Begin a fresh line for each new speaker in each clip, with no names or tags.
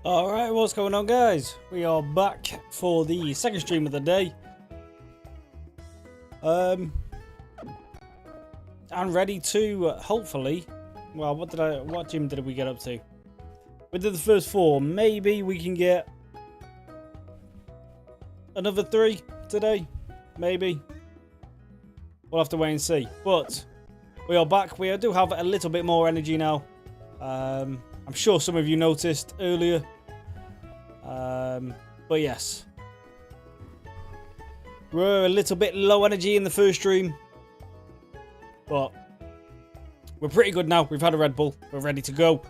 Alright, what's going on, guys? We are back for the second stream of the day. I'm ready to hopefully, well, what gym did we get up to? We did the first 4. Maybe we can get another 3 today. Maybe. We'll have to wait and see. But we are back. We do have a little bit more energy now. I'm sure some of you noticed earlier. But yes. We're a little bit low energy in the first stream. But we're pretty good now. We've had a Red Bull. We're ready to go.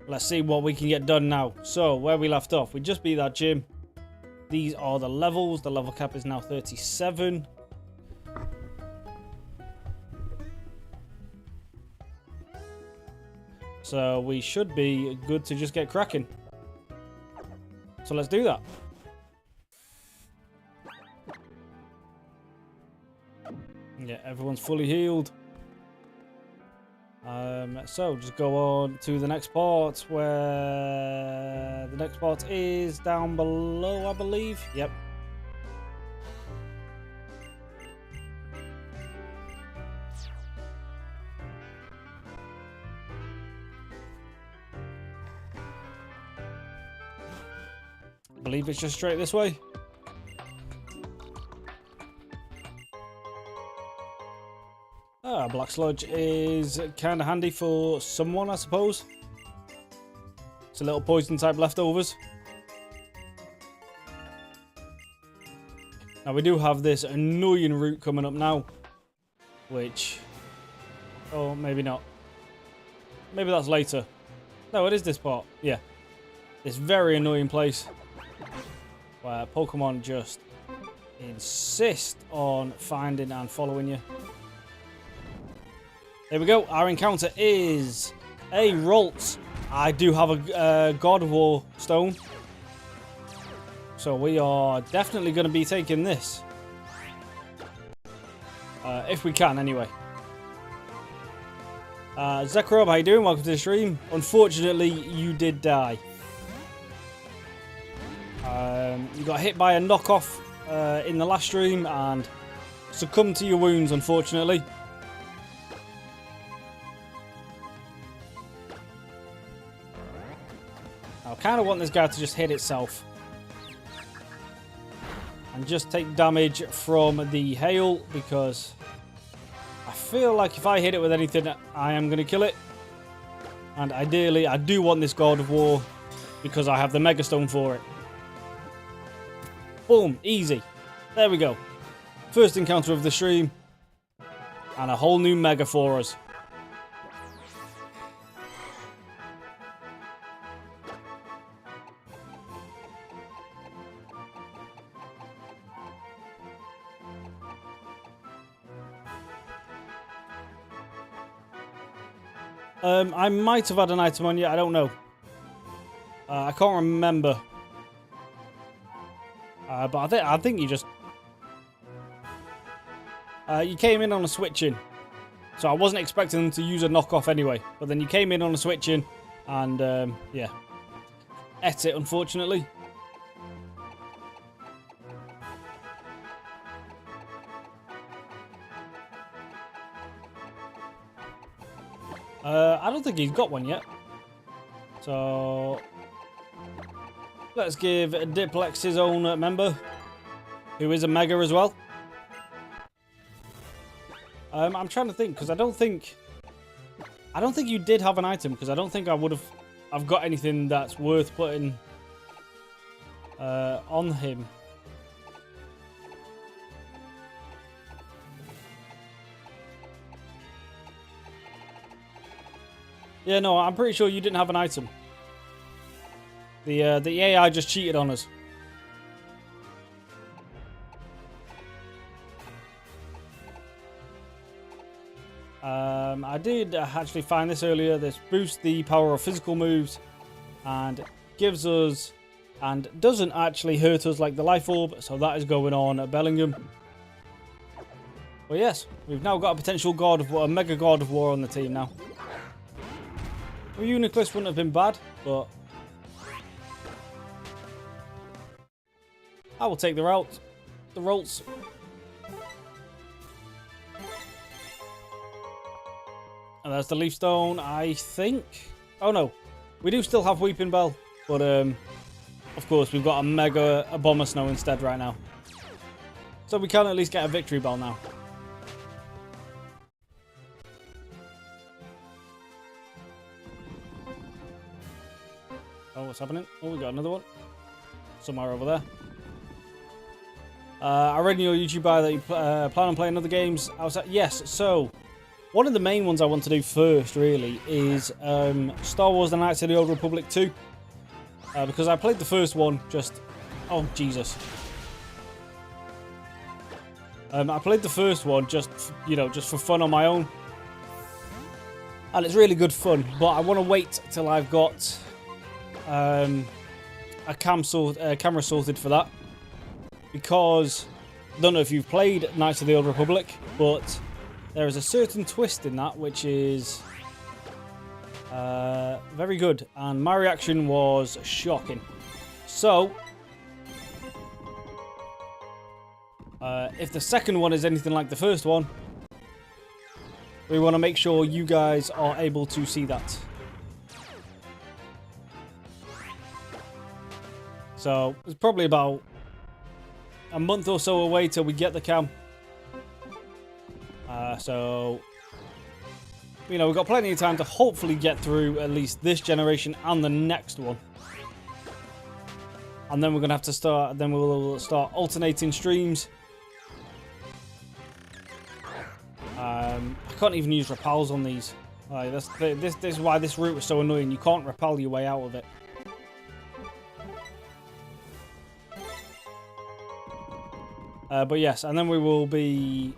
Let's see what we can get done now. So, where we left off. We just beat that gym. These are the levels. The level cap is now 37. So we should be good to just get cracking. So let's do that. Yeah, everyone's fully healed. So just go on to the next part, where the next part is down below, I believe. Yep. I believe it's just straight this way. Black sludge is kind of handy for someone, I suppose. It's a little poison type leftovers. Now we do have this annoying route coming up now, which, oh, maybe not. Maybe that's later. No, it is this part. Yeah, this very annoying place where Pokemon just insist on finding and following you. There we go. Our encounter is a Ralts. I do have a God of War stone. So we are definitely going to be taking this. If we can, anyway. Zekrob, how you doing? Welcome to the stream. Unfortunately, you did die. You got hit by a knockoff in the last stream and succumbed to your wounds, unfortunately. I kind of want this guy to just hit itself and just take damage from the hail, because I feel like if I hit it with anything, I am going to kill it. And ideally, I do want this God of War because I have the Mega Stone for it. Boom, easy. There we go. First encounter of the stream and a whole new Mega for us. I might have had an item on you, I don't know. I can't remember. But I think you just... you came in on a switch-in. So I wasn't expecting them to use a knockoff anyway. But then you came in on a switch-in and, yeah. Ate it, unfortunately. I don't think he's got one yet. So let's give Diplex his own member, who is a Mega as well. I'm trying to think, because I don't think you did have an item, because I don't think I've got anything that's worth putting on him. Yeah, no, I'm pretty sure you didn't have an item. The AI just cheated on us. I did actually find this earlier. This boosts the power of physical moves and gives us, and doesn't actually hurt us like the Life Orb. So that is going on at Bellingham. But yes, we've now got a potential God of War, a Mega God of War on the team now. Well, Uniclus wouldn't have been bad, but I will take the route. The rolls. And that's the Leaf Stone, I think. Oh no, we do still have Weeping Bell, but of course we've got a Mega Bomber Snow instead right now. So we can at least get a Victory Bell now. Oh, what's happening? Oh, we got another one. Somewhere over there. I read in your YouTube bio that you plan on playing other games. Yes, so one of the main ones I want to do first, really, is Star Wars The Knights of the Old Republic 2. Because I played the first one just... Oh, Jesus. I played the first one just, just for fun on my own. And it's really good fun, but I want to wait till I've got a camera sorted for that. Because, I don't know if you've played Knights of the Old Republic, but there is a certain twist in that which is very good. And my reaction was shocking. So, if the second one is anything like the first one, we want to make sure you guys are able to see that. So, it's probably about a month or so away till we get the cam. So, we've got plenty of time to hopefully get through at least this generation and the next one. And then we're going to have to start, then we'll start alternating streams. I can't even use repels on these. This is why this route was so annoying. You can't repel your way out of it. But yes, and then we will be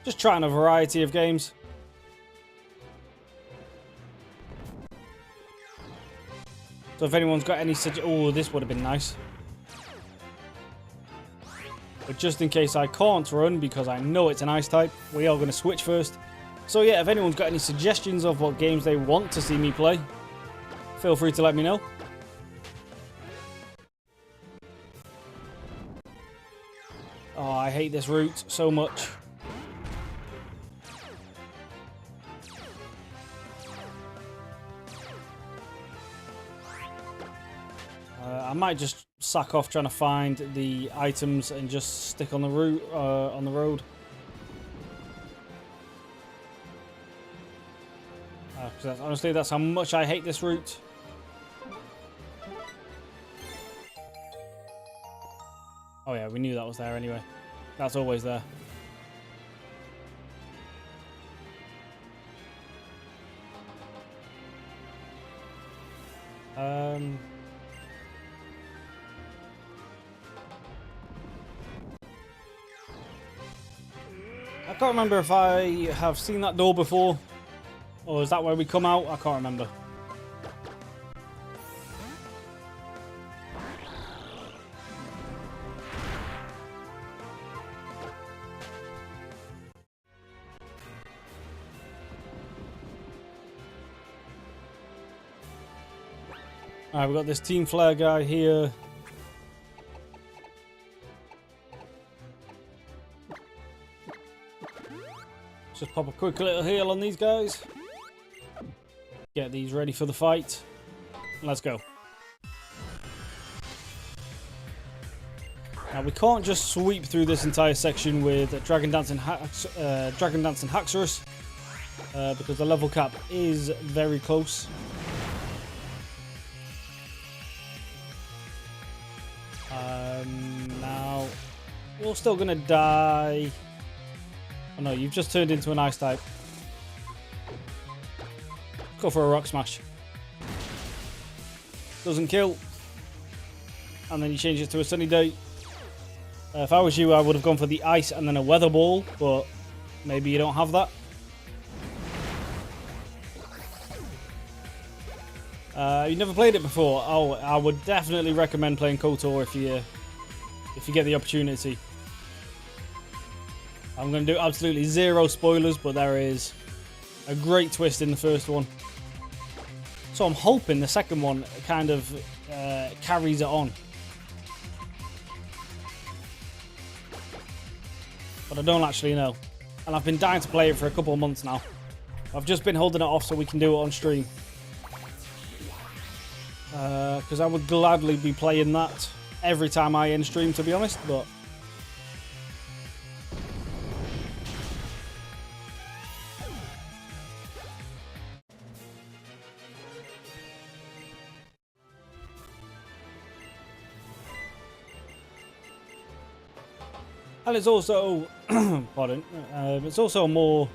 just trying a variety of games. So if anyone's got any oh, this would have been nice. But just in case I can't run, because I know it's an ice type, we are going to switch first. So yeah, if anyone's got any suggestions of what games they want to see me play, feel free to let me know. Oh, I hate this route so much. I might just sack off trying to find the items and just stick on the route on the road. Because honestly, that's how much I hate this route. Oh yeah, we knew that was there anyway. That's always there. I can't remember if I have seen that door before, or is that where we come out? I can't remember. Alright, we've got this Team Flare guy here. Just pop a quick little heal on these guys. Get these ready for the fight. Let's go. Now we can't just sweep through this entire section with Dragon Dancing Haxorus, because the level cap is very close. Now you're still gonna die. Oh no, you've just turned into an ice type. Go for a rock smash. Doesn't kill. And then you change it to a sunny day. If I was you, I would have gone for the ice and then a weather ball, but maybe you don't have that. You've never played it before? Oh, I would definitely recommend playing KOTOR if you get the opportunity. I'm going to do absolutely zero spoilers, but there is a great twist in the first one. So I'm hoping the second one kind of carries it on. But I don't actually know. And I've been dying to play it for a couple of months now. I've just been holding it off so we can do it on stream. Because I would gladly be playing that every time I end stream, to be honest, but... And it's also... pardon. It's also more...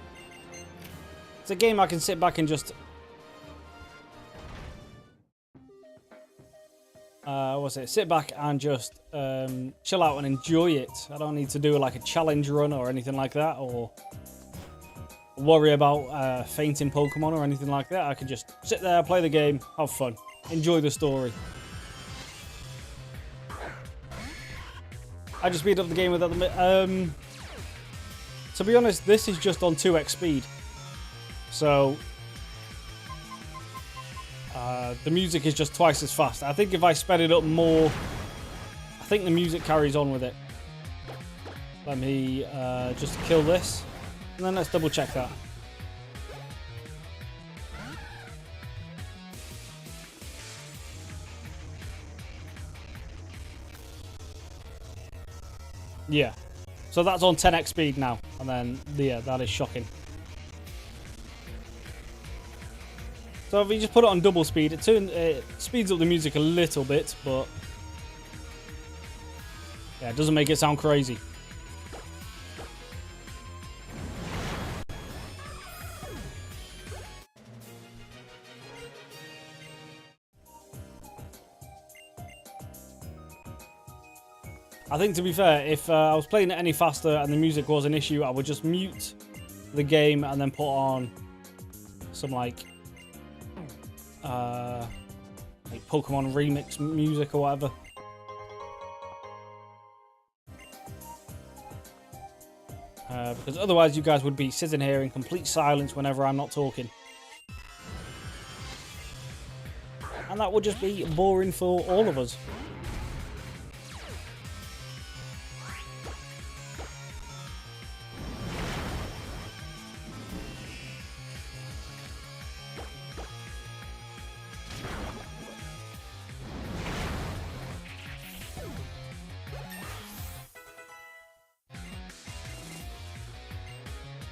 It's a game I can sit back and just... sit back and just chill out and enjoy it. I don't need to do like a challenge run or anything like that, or worry about fainting Pokemon or anything like that. I can just sit there, play the game, have fun, enjoy the story. I just speed up the game with that. To be honest, this is just on 2x speed, so the music is just twice as fast. I think if I sped it up more, I think the music carries on with it. Let me just kill this, and then let's double check that. Yeah, so that's on 10x speed now, and then yeah, that is shocking. So if you just put it on double speed, it speeds up the music a little bit, but yeah, it doesn't make it sound crazy. I think, to be fair, if I was playing it any faster and the music was an issue, I would just mute the game and then put on some like Pokemon remix music or whatever. Because otherwise you guys would be sitting here in complete silence whenever I'm not talking. And that would just be boring for all of us.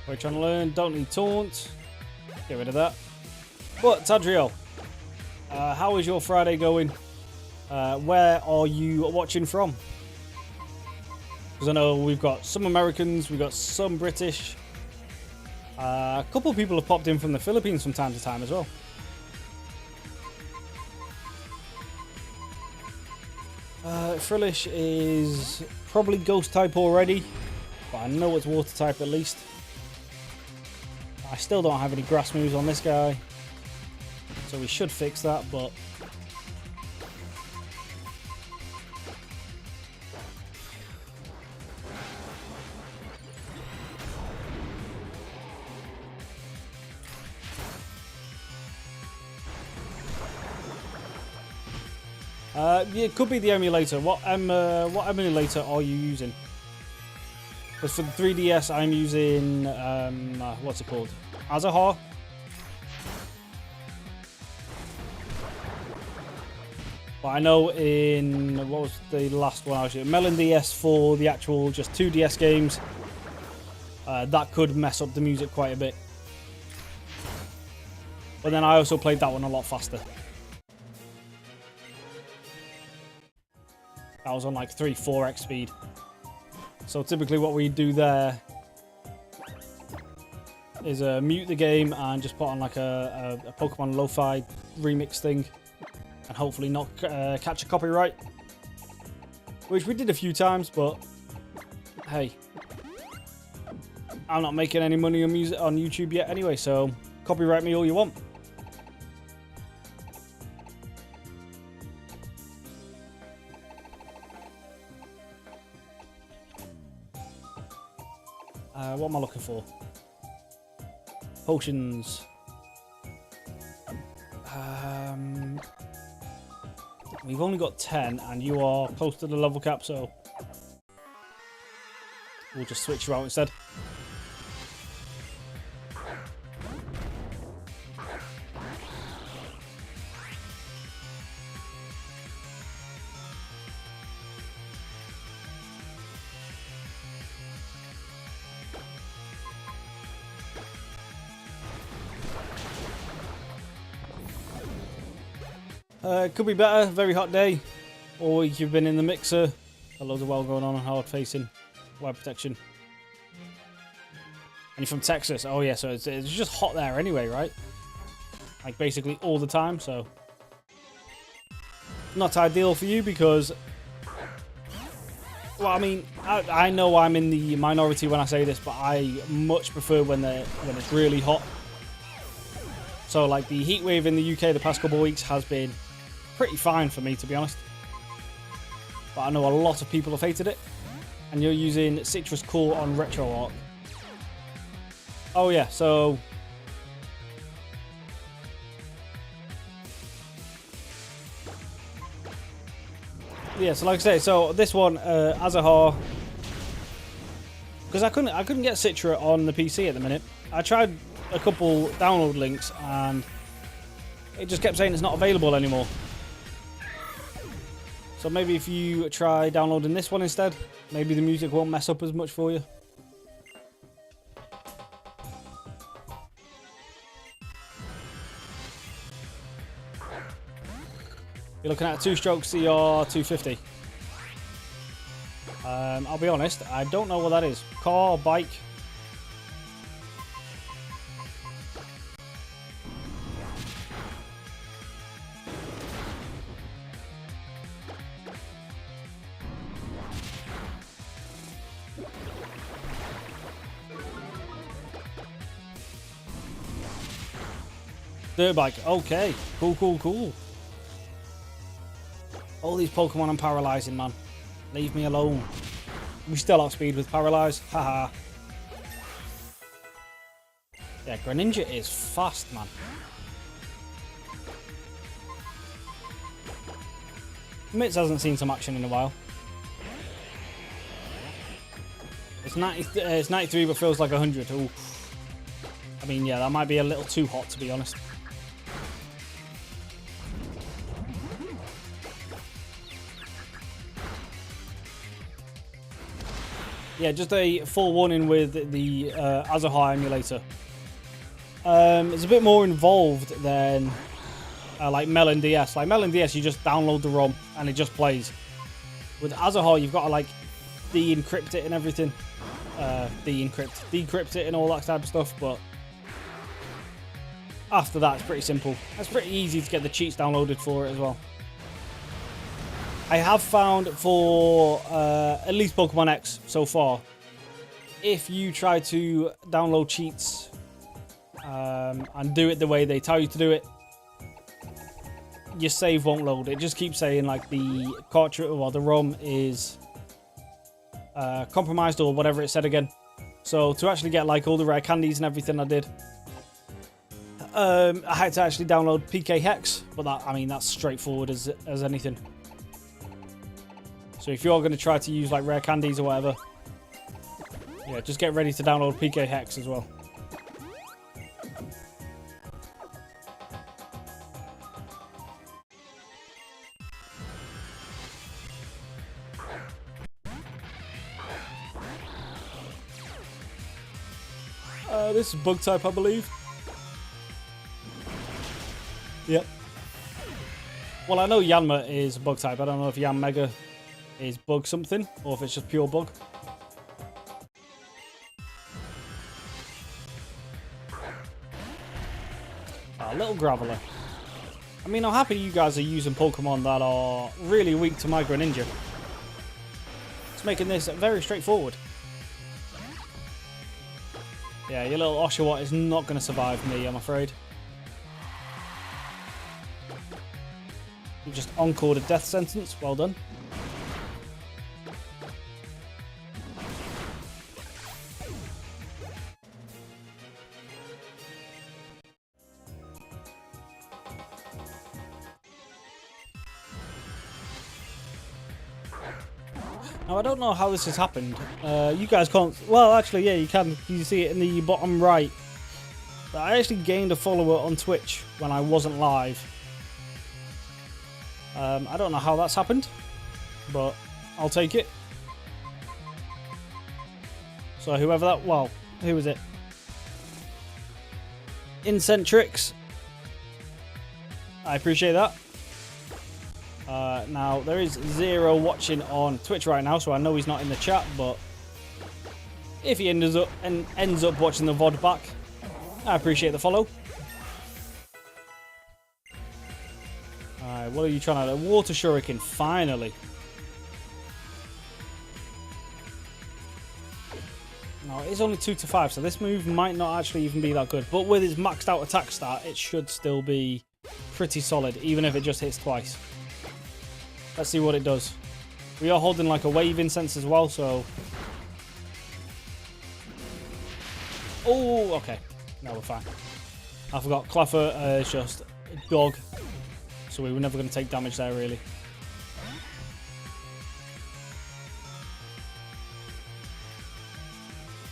We're trying to learn, don't need taunt. Get rid of that. But, Tadriel, how is your Friday going? Where are you watching from? Because I know we've got some Americans, we've got some British. A couple of people have popped in from the Philippines from time to time as well. Frillish is probably ghost type already, but I know it's water type at least. I still don't have any grass moves on this guy, so we should fix that, but yeah, it could be the emulator. What emulator are you using? Because for the 3DS, I'm using, what's it called? Azahar. But I know in, what was the last one I was using? Melon DS for the actual just 2DS games. That could mess up the music quite a bit. But then I also played that one a lot faster. That was on like 3-4x speed. So typically what we do there is mute the game and just put on like a Pokemon lo-fi remix thing and hopefully not catch a copyright. Which we did a few times, but hey, I'm not making any money on music on YouTube yet anyway, so copyright me all you want. What am I looking for? Potions. We've only got 10 and you are close to the level cap, so we'll just switch you out instead. Could be better, very hot day. All week you've been in the mixer. Got loads of well going on hard facing. Wire protection. And you're from Texas. Oh yeah, so it's just hot there anyway, right? Like basically all the time, so. Not ideal for you because, well, I mean, I know I'm in the minority when I say this, but I much prefer when it's really hot. So like the heat wave in the UK the past couple of weeks has been pretty fine for me, to be honest. But I know a lot of people have hated it. And you're using Citrus Cool on Retro Arc. Oh yeah, so yeah, so like I say, so this one, Azahar, because I couldn't get Citra on the PC at the minute. I tried a couple download links and it just kept saying it's not available anymore. So maybe if you try downloading this one instead, maybe the music won't mess up as much for you. You're looking at a 2-stroke CR 250. I'll be honest, I don't know what that is. Car, bike. Dirt bike. Okay. Cool, cool, cool. All these Pokemon I'm paralysing, man. Leave me alone. We still outspeed with Paralyze. Haha. Yeah, Greninja is fast, man. Mitz hasn't seen some action in a while. It's 93, but feels like 100. Ooh. I mean, yeah, that might be a little too hot, to be honest. Yeah, just a full warning with the Azahar emulator. It's a bit more involved than like Melon DS. Like Melon DS, you just download the ROM and it just plays. With Azahar, you've got to like de-encrypt it and everything. Decrypt it and all that type of stuff. But after that, it's pretty simple. It's pretty easy to get the cheats downloaded for it as well. I have found for at least Pokemon X so far, if you try to download cheats and do it the way they tell you to do it, your save won't load. It just keeps saying like the cartridge or the ROM is compromised or whatever it said again. So to actually get like all the rare candies and everything I did, I had to actually download PK Hex, but that, I mean, that's straightforward as anything. So if you're going to try to use like rare candies or whatever, yeah, just get ready to download PK Hex as well. This is bug type, I believe. Yep. Well, I know Yanma is bug type. I don't know if Yan Mega is bug something or if it's just pure bug. A little Graveler. I mean, I'm happy you guys are using Pokemon that are really weak to my Greninja. It's making this very straightforward. Yeah, your little Oshawott is not going to survive me, I'm afraid. You just encored a death sentence. Well done. Now, I don't know how this has happened. You guys can't... Well, actually, yeah, you can. You see it in the bottom right. But I actually gained a follower on Twitch when I wasn't live. I don't know how that's happened, but I'll take it. So whoever that... Well, who was it? Incentrix. I appreciate that. Now, there is 0 watching on Twitch right now, so I know he's not in the chat, but if he ends up watching the VOD back, I appreciate the follow. Alright, what are you trying to do? Water Shuriken, finally. No, it is only 2 to 5, so this move might not actually even be that good. But with his maxed out attack stat, it should still be pretty solid, even if it just hits twice. Let's see what it does. We are holding like a wave incense as well, so... Oh, okay. No, we're fine. I forgot. Cleffer is just a dog, so we were never going to take damage there, really.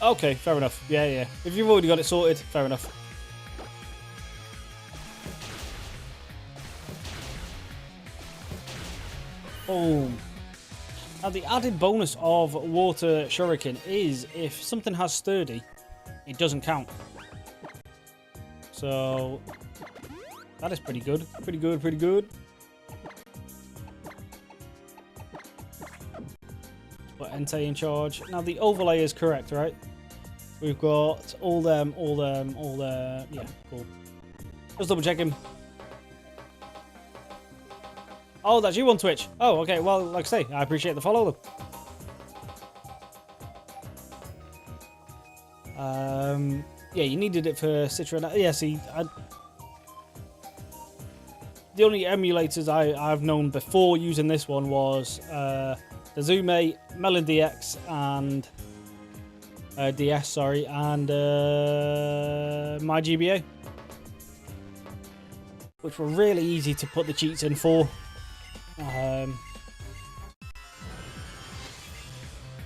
Okay, fair enough. Yeah, yeah. If you've already got it sorted, fair enough. Boom. Now, the added bonus of Water Shuriken is if something has Sturdy, it doesn't count. So, that is pretty good. Pretty good, pretty good. Put Entei in charge. Now, the overlay is correct, right? We've got all them. Yeah, cool. Just double check him. Oh, that's you on Twitch. Oh, okay. Well, like I say, I appreciate the follow, though. Yeah, you needed it for Citra. Yeah, see, the only emulators I've known before using this one was the Zume, Melon DX, and DS, sorry, and my GBA, which were really easy to put the cheats in for.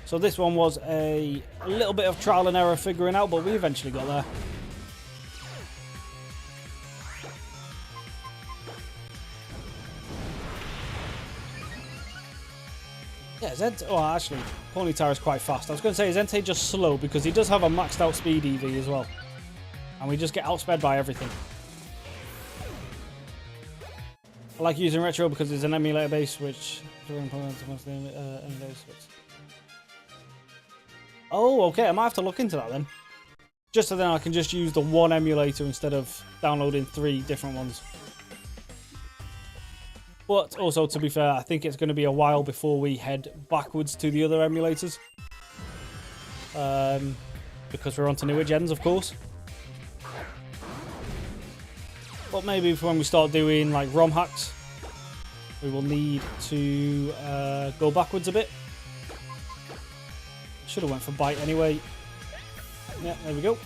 So this one was a little bit of trial and error figuring out, but we eventually got there. Yeah, Zed. Oh, actually, Ponyta is quite fast. I was going to say, is Entei just slow? Because he does have a maxed out speed EV as well. And we just get outsped by everything. I like using Retro because it's an emulator base, which... Oh, okay. I might have to look into that then. Just so then I can just use the one emulator instead of downloading 3 different ones. But also, to be fair, I think it's going to be a while before we head backwards to the other emulators. Because we're on to newer gens, of course. But maybe when we start doing like ROM hacks, we will need to go backwards a bit. Should have went for bite anyway. Yeah, there we go.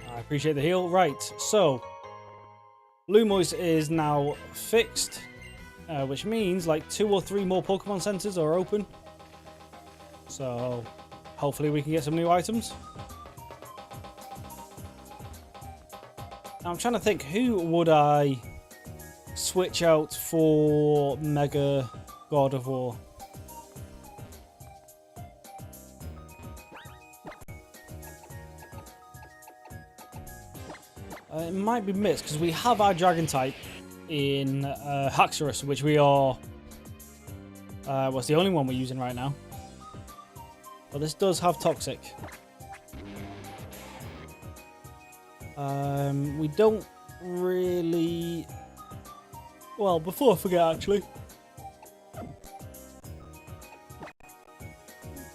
I appreciate the heal. Right, so Lumos is now fixed, which means like 2 or 3 more Pokemon centers are open. So hopefully we can get some new items. Now I'm trying to think, who would I switch out for Mega God of War? It might be Mist, because we have our Dragon type in Haxorus, which we are... what's the only one we're using right now? But this does have Toxic. We don't really... Well, before I forget, actually...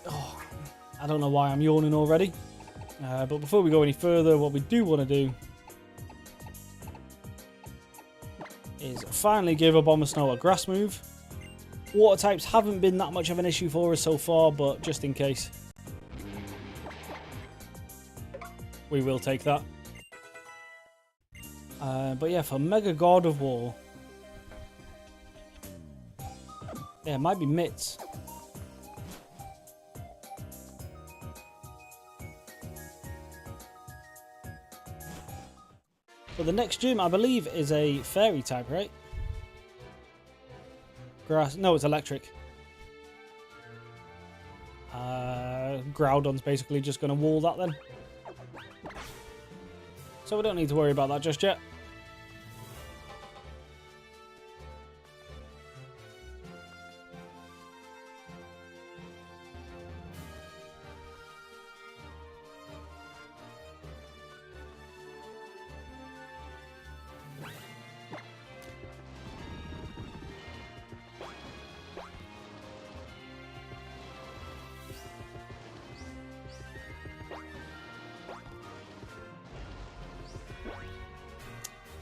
Oh, I don't know why I'm yawning already. But before we go any further, what we do want to do is finally give Abomasnow a grass move, Water types haven't been that much of an issue for us so far, but just in case, we will take that. But yeah, for Mega God of War, yeah, it might be Mitts. But the next gym, I believe, is a fairy type, right? Grass. No, it's electric. Groudon's basically just going to wall that then. So we don't need to worry about that just yet.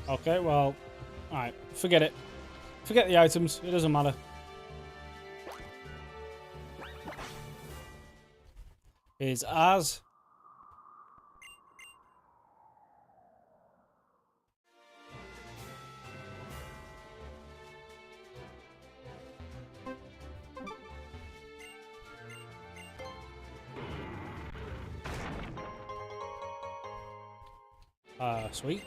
Okay, well, alright, forget it. Forget the items, it doesn't matter. Is as. Sweet.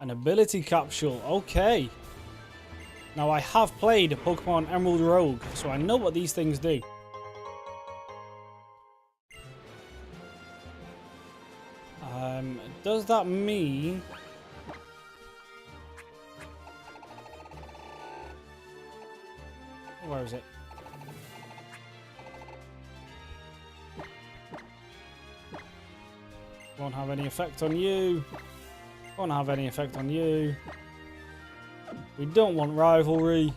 An ability capsule, okay. Now I have played Pokemon Emerald Rogue, so I know what these things do. Does that mean... Where is it? Won't have any effect on you. Won't have any effect on you. We don't want rivalry.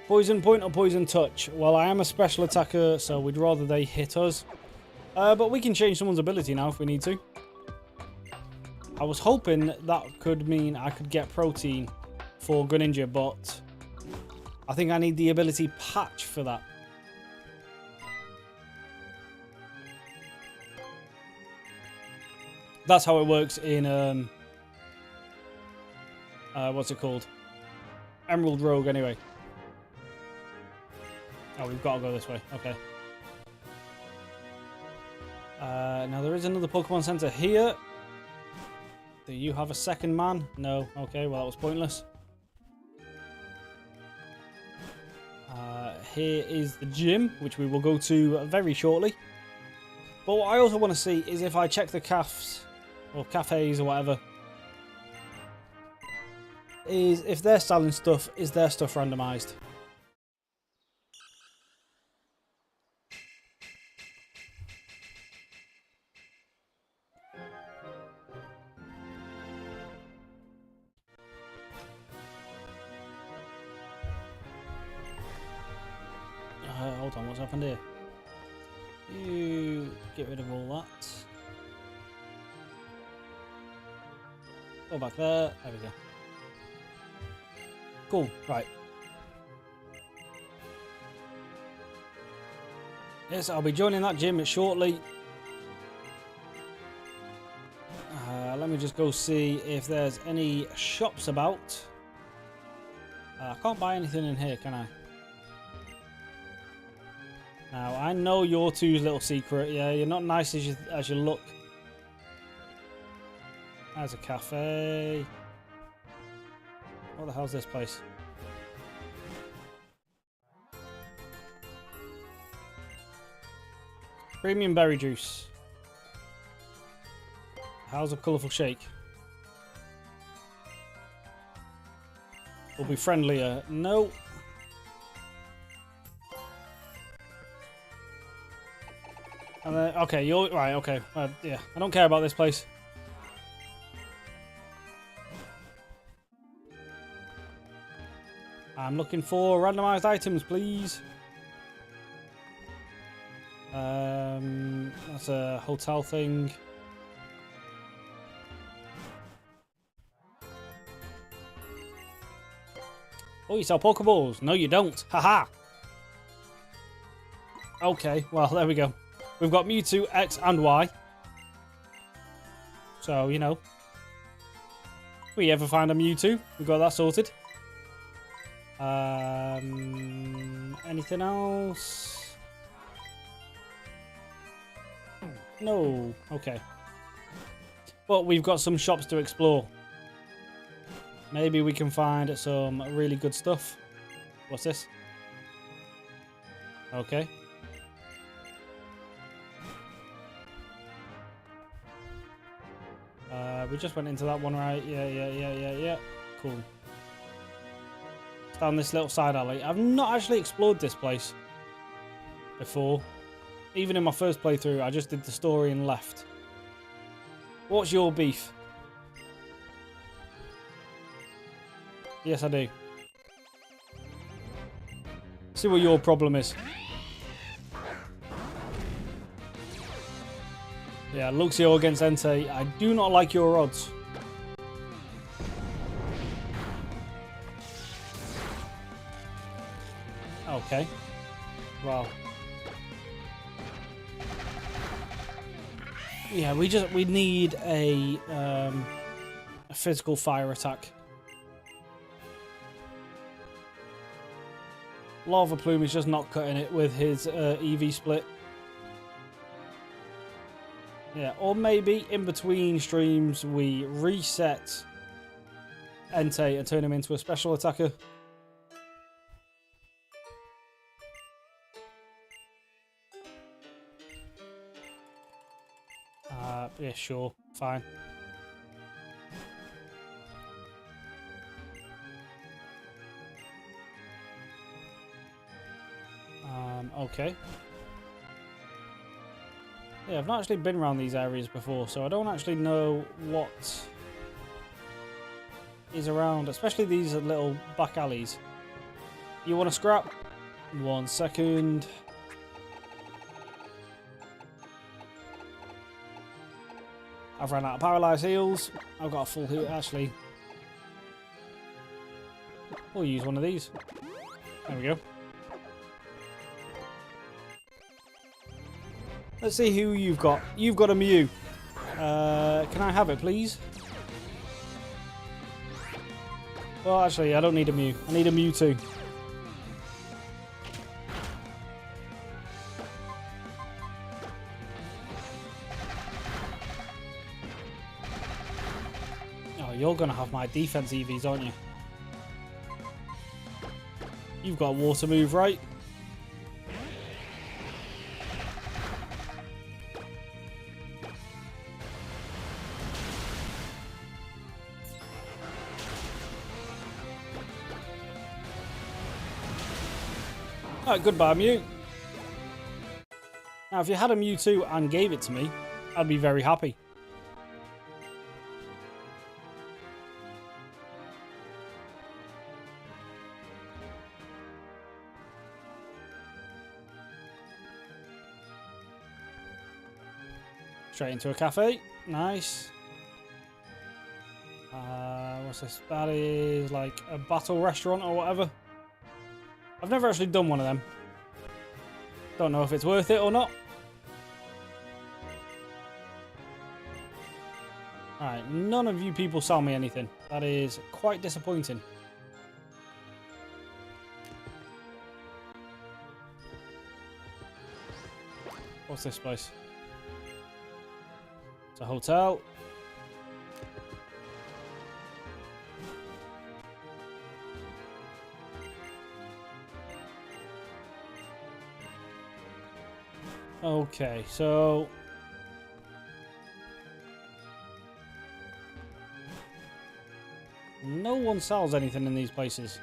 Poison point or poison touch? Well, I am a special attacker, so we'd rather they hit us. But we can change someone's ability now if we need to. I was hoping that could mean I could get protein for Greninja, but I think I need the ability patch for that. That's how it works in, what's it called? Emerald Rogue, anyway. Oh, we've got to go this way. Okay. Now, there is another Pokemon Center here. Do you have a second man? No. Okay, well, that was pointless. Here is the gym, which we will go to very shortly. But what I also want to see is if I check the cafes, or cafes or whatever, is if they're selling stuff, is their stuff randomized? Hold on, what's happened here? You get rid of all that. Go back there. There we go. Cool. Right. Yes, I'll be joining that gym shortly. Let me just go see if there's any shops about. I can't buy anything in here, can I? Now, I know your two's little secret. Yeah, you're not nice as you look. There's a cafe. What the hell's this place? Premium berry juice. How's a colourful shake? Will be friendlier. No. And then, okay, you're right. Okay, yeah, I don't care about this place. I'm looking for randomized items, please. That's a hotel thing. Oh, you sell Pokeballs. No, you don't. Haha. Okay, well, there we go. We've got Mewtwo, X, and Y. So, you know. If we ever find a Mewtwo, we've got that sorted. Anything else? No. Okay. But we've got some shops to explore. Maybe we can find some really good stuff. What's this? Okay. We just went into that one, right? Yeah. Cool. It's down this little side alley. I've not actually explored this place before. Even in my first playthrough, I just did the story and left. What's your beef? Yes, I do. See what your problem is. Yeah, Luxio against Entei. I do not like your odds. Okay. Wow. Yeah, we need a physical fire attack. Lava Plume is just not cutting it with his EV split. Yeah, or maybe in between streams we reset Entei and turn him into a special attacker. Yeah, sure, fine. Okay. Yeah, I've not actually been around these areas before, so I don't actually know what is around, especially these little back alleys. You want to scrap? 1 second. I've run out of paralyzed heals. I've got a full heal, actually. We'll use one of these. There we go. Let's see who you've got. You've got a Mew. Can I have it, please? Well, actually, I don't need a Mew. I need a Mewtwo. Oh, you're going to have my defense EVs, aren't you? You've got a water move, right? Alright, goodbye, Mew. Now, if you had a Mewtwo and gave it to me, I'd be very happy. Straight into a cafe. Nice. What's this? That is like a battle restaurant or whatever. I've never actually done one of them. Don't know if it's worth it or not. Alright, none of you people sell me anything. That is quite disappointing. What's this place? It's a hotel. Okay, so no one sells anything in these places.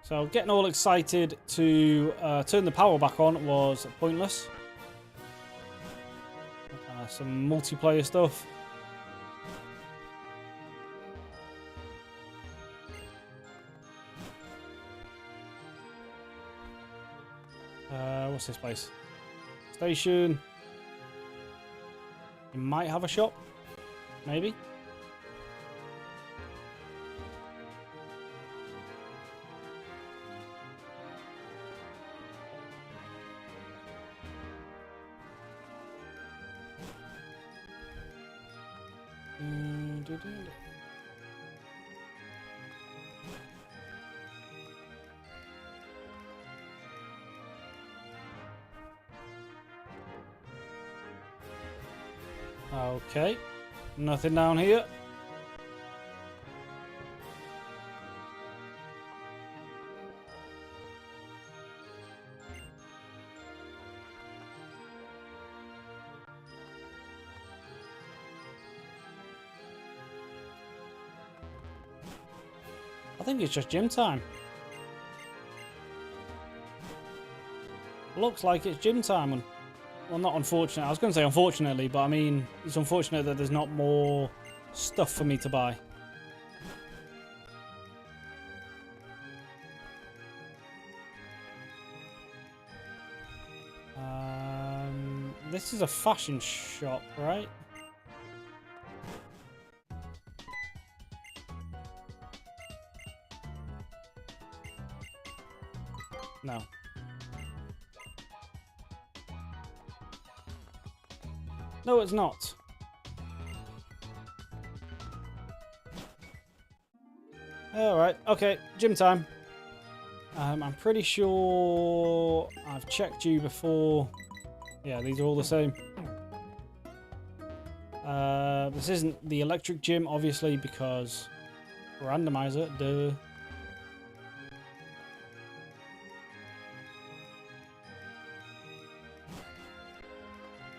So getting all excited to turn the power back on was pointless. Some multiplayer stuff. What's this place? Station. You might have a shop. Maybe. Okay, nothing down here. I think it's just gym time. Looks like it's gym time. Well, not unfortunate. I was going to say unfortunately, but I mean, it's unfortunate that there's not more stuff for me to buy. This is a fashion shop, right? No. No, it's not. Alright, okay, gym time. I'm pretty sure I've checked you before. Yeah, these are all the same. This isn't the electric gym, obviously, because randomizer, duh.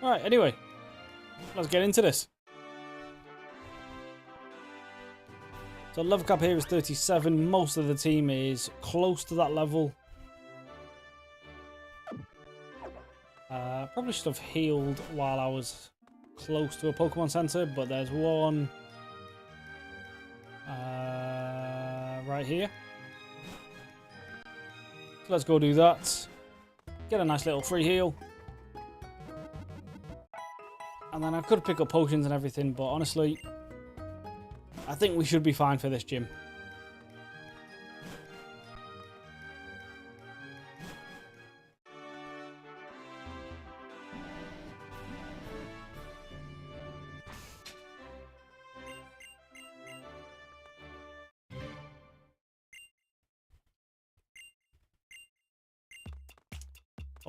Alright, anyway. Let's get into this. So level cap here is 37. Most of the team is close to that level. Probably should have healed while I was close to a Pokemon Center, but there's one right here. So let's go do that. Get a nice little free heal. And then I could pick up potions and everything, but honestly, I think we should be fine for this gym.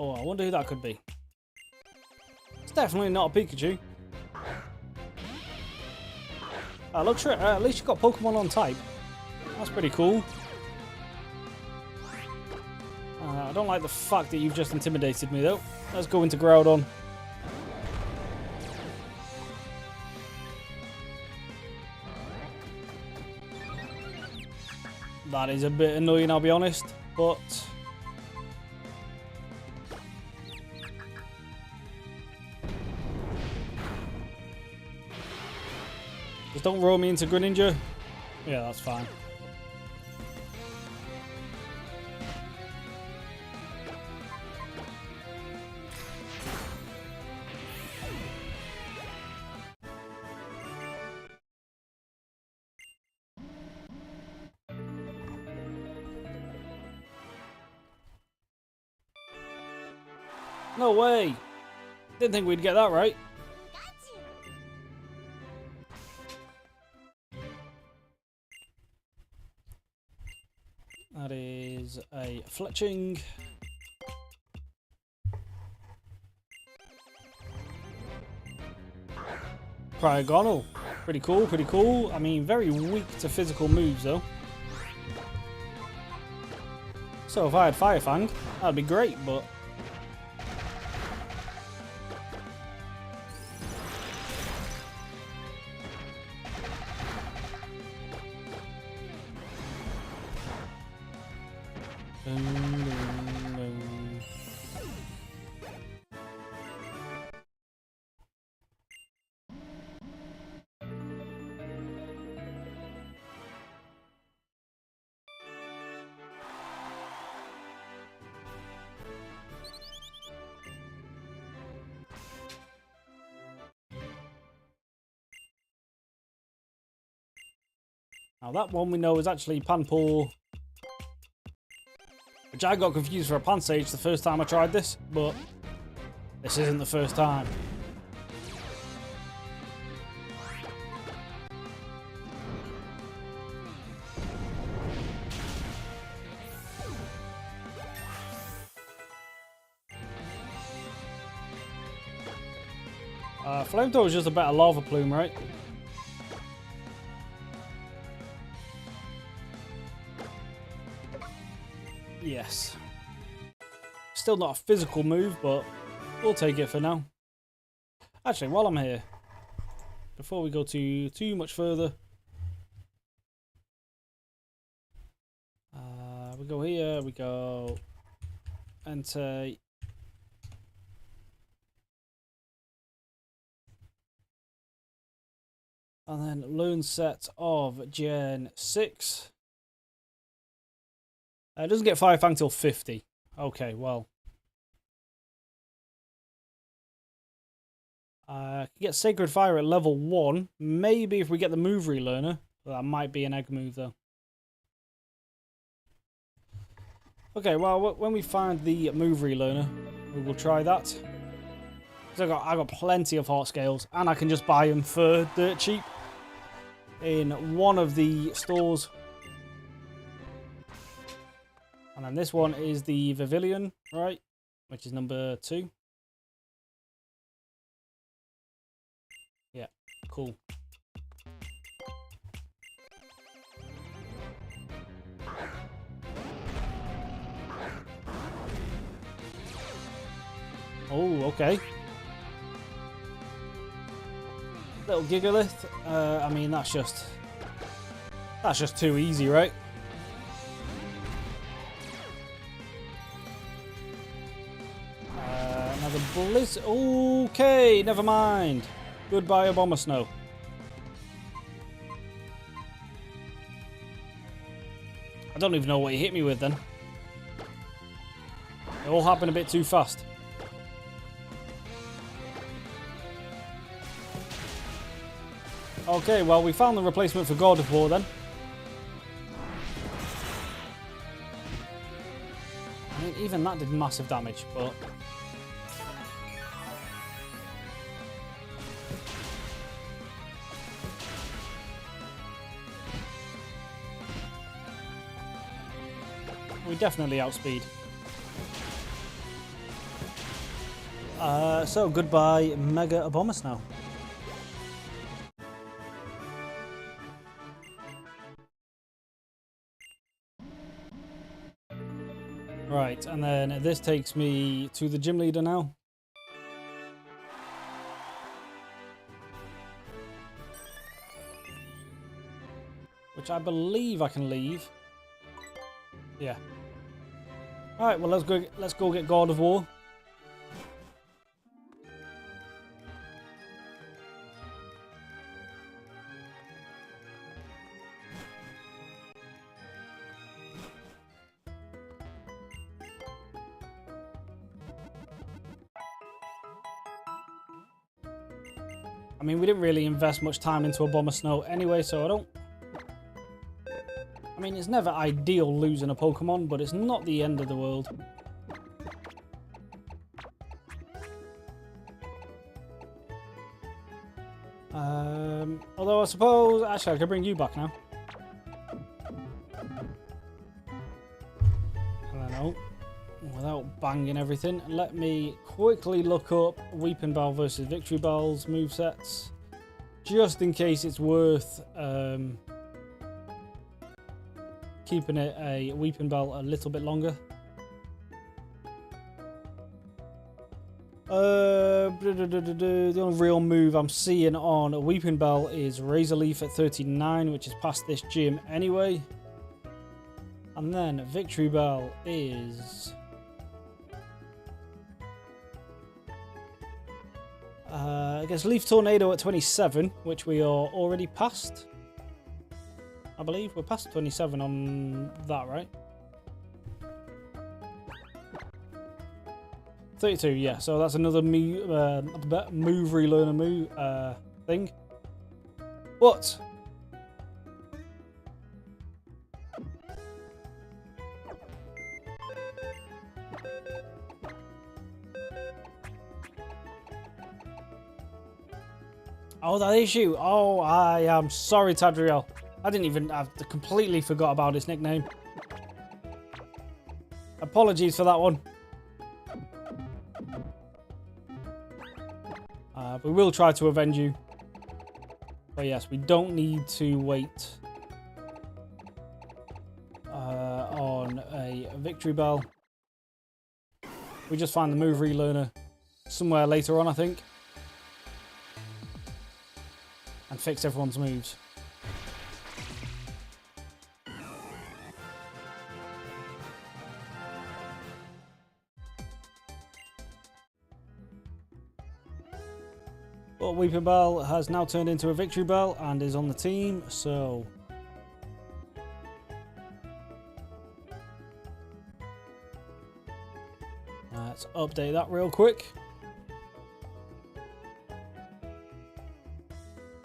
Oh, I wonder who that could be. It's definitely not a Pikachu. Look, sure, at least you got Pokemon on type. That's pretty cool. I don't like the fact that you've just intimidated me, though. Let's go into Groudon. That is a bit annoying, I'll be honest, but... Just don't roll me into Greninja. Yeah, that's fine. No way! Didn't think we'd get that right. That is a fletching. Cryogonal. Pretty cool, pretty cool. I mean, very weak to physical moves, though. So if I had Fire Fang, that'd be great, but... Now that one we know is actually Panpour, which I got confused for a Pansage the first time I tried this, but this isn't the first time. Flamethrower is just a better lava plume, right? Yes. Still not a physical move, but we'll take it for now. Actually, while I'm here, before we go too much further, we go here, we go enter. And then learn set of Gen 6. It doesn't get Fire Fang till 50. Okay, well. Can get Sacred Fire at level 1. Maybe if we get the move relearner. That might be an egg move though. Okay, well, when we find the move relearner, we will try that. So I got plenty of heart scales, and I can just buy them for dirt cheap in one of the stores. And then this one is the Pavilion, right? Which is number 2. Yeah, cool. Oh, okay. Little Gigalith. I mean, that's just too easy, right? Another Blizz. Okay, never mind. Goodbye, Abomasnow. I don't even know what he hit me with then. It all happened a bit too fast. Okay, well, we found the replacement for God of War then. I mean, even that did massive damage, but... we definitely outspeed. So, goodbye, Mega Abomasnow. Right, and then this takes me to the gym leader now. Which I believe I can leave. Yeah. Alright, well let's go get God of War. I mean, we didn't really invest much time into Abomasnow anyway, so I don't... I mean, it's never ideal losing a Pokemon, but it's not the end of the world. Although I suppose... Actually, I could bring you back now. I don't know. Without banging everything, let me quickly look up Weeping Bell versus Victory Bell's movesets, just in case it's worth keeping it a Weeping Bell a little bit longer. The only real move I'm seeing on a Weeping Bell is Razor Leaf at 39, which is past this gym anyway. And then Victory Bell is... I guess Leaf Tornado at 27, which we are already past. I believe we're past 27 on that, right? 32, yeah. So that's another move relearner move thing. But Oh, that is you. Oh, I am sorry, Tadriel. I've completely forgot about his nickname. Apologies for that one. We will try to avenge you. But yes, we don't need to wait on a victory bell. We just find the move relearner somewhere later on, I think. And fix everyone's moves. But Weeping Bell has now turned into a victory bell and is on the team, so let's update that real quick.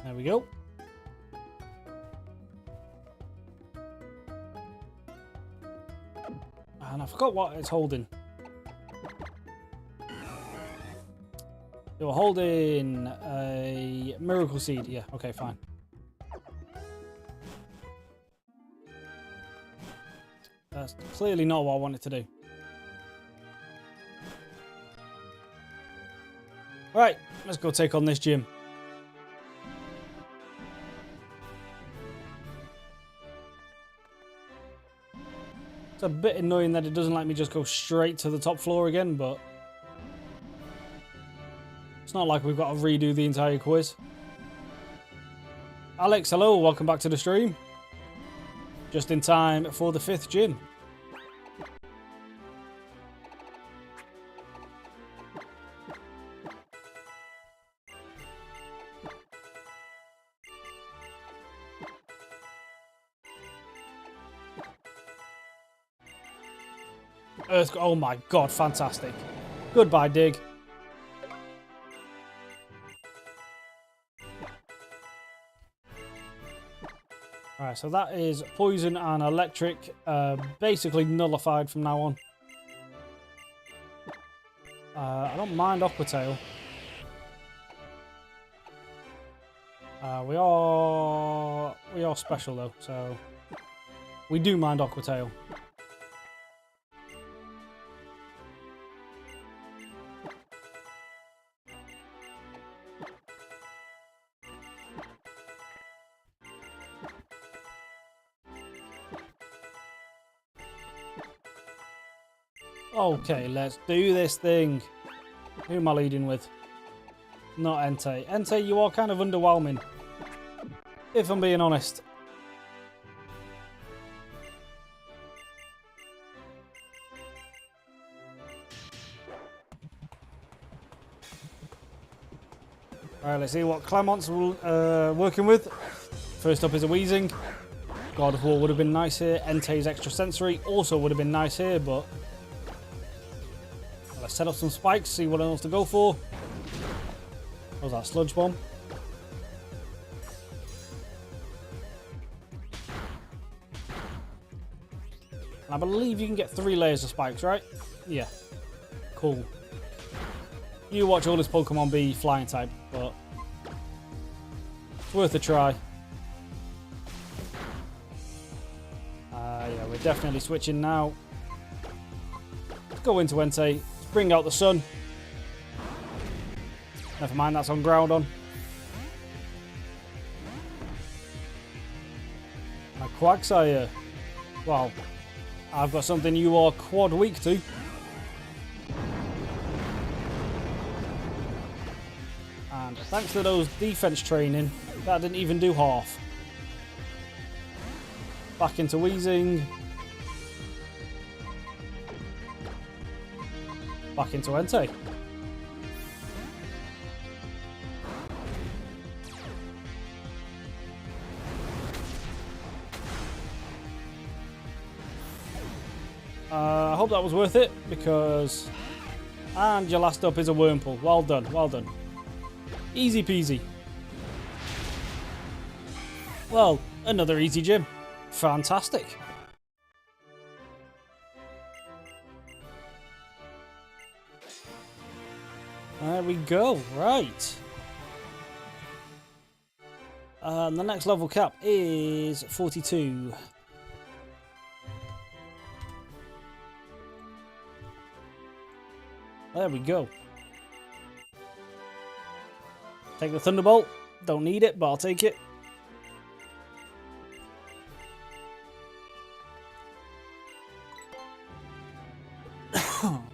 There we go. And I forgot what it's holding. You're holding a miracle seed. Yeah, okay, fine. That's clearly not what I wanted to do. Right, let's go take on this gym. It's a bit annoying that it doesn't let me just go straight to the top floor again, but it's not like we've got to redo the entire quiz. Alex, hello, welcome back to the stream. Just in time for the 5th gym. Oh my god, fantastic. Goodbye, Dig. Alright, so that is poison and electric, basically nullified from now on. I don't mind Aqua Tail. We are special though, so we do mind Aqua Tail. Okay, let's do this thing. Who am I leading with? Not Entei. Entei, you are kind of underwhelming, if I'm being honest. Alright, let's see what Clamont's working with. First up is a Weezing. God of War would have been nice here. Entei's Extra Sensory also would have been nice here, but let's set up some spikes, see what else to go for. What was that, Sludge Bomb? I believe you can get 3 layers of spikes, right? Yeah. Cool. You watch all this Pokemon be flying type, but it's worth a try. Yeah, we're definitely switching now. Let's go into Entei. Let's bring out the sun. Never mind, that's on Groudon. A Quagsire. Wow. I've got something you are quad weak to. And thanks to those defense training, that didn't even do half. Back into Weezing. Back into Entei. I hope that was worth it, because... And your last up is a Wurmple. Well done, well done. Easy peasy. Well, another easy gym. Fantastic. There we go, right. The next level cap is 42. There we go. Take the Thunderbolt. Don't need it, but I'll take it.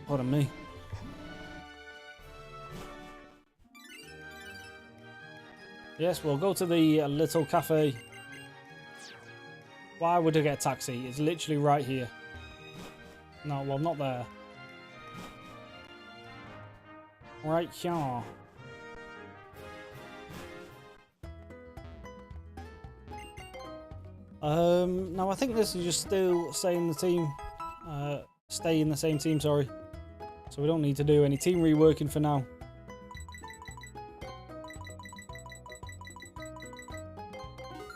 Pardon me. Yes, we'll go to the little cafe. Why would I get a taxi? It's literally right here. No, well, not there. Right here. No, I think this is just still stay in the team. Stay in the same team, sorry. So we don't need to do any team reworking for now.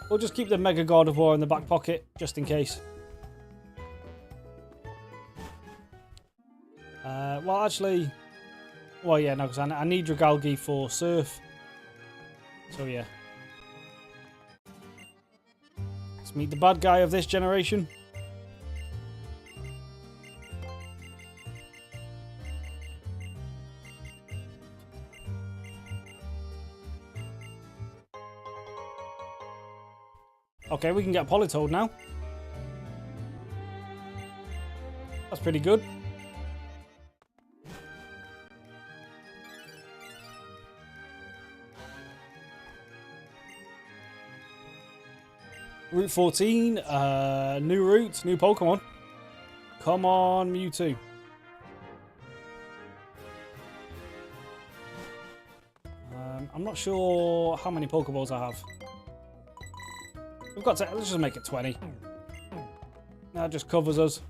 We'll just keep the Mega God of War in the back pocket, just in case. Well, actually... Well, yeah, no, because I need Dragalgi for Surf. So, yeah. Let's meet the bad guy of this generation. Okay, we can get Politoed now. That's pretty good. Route 14, new route, new Pokemon. Come on, Mewtwo. I'm not sure how many Pokeballs I have. We've got to, let's just make it 20. That just covers us.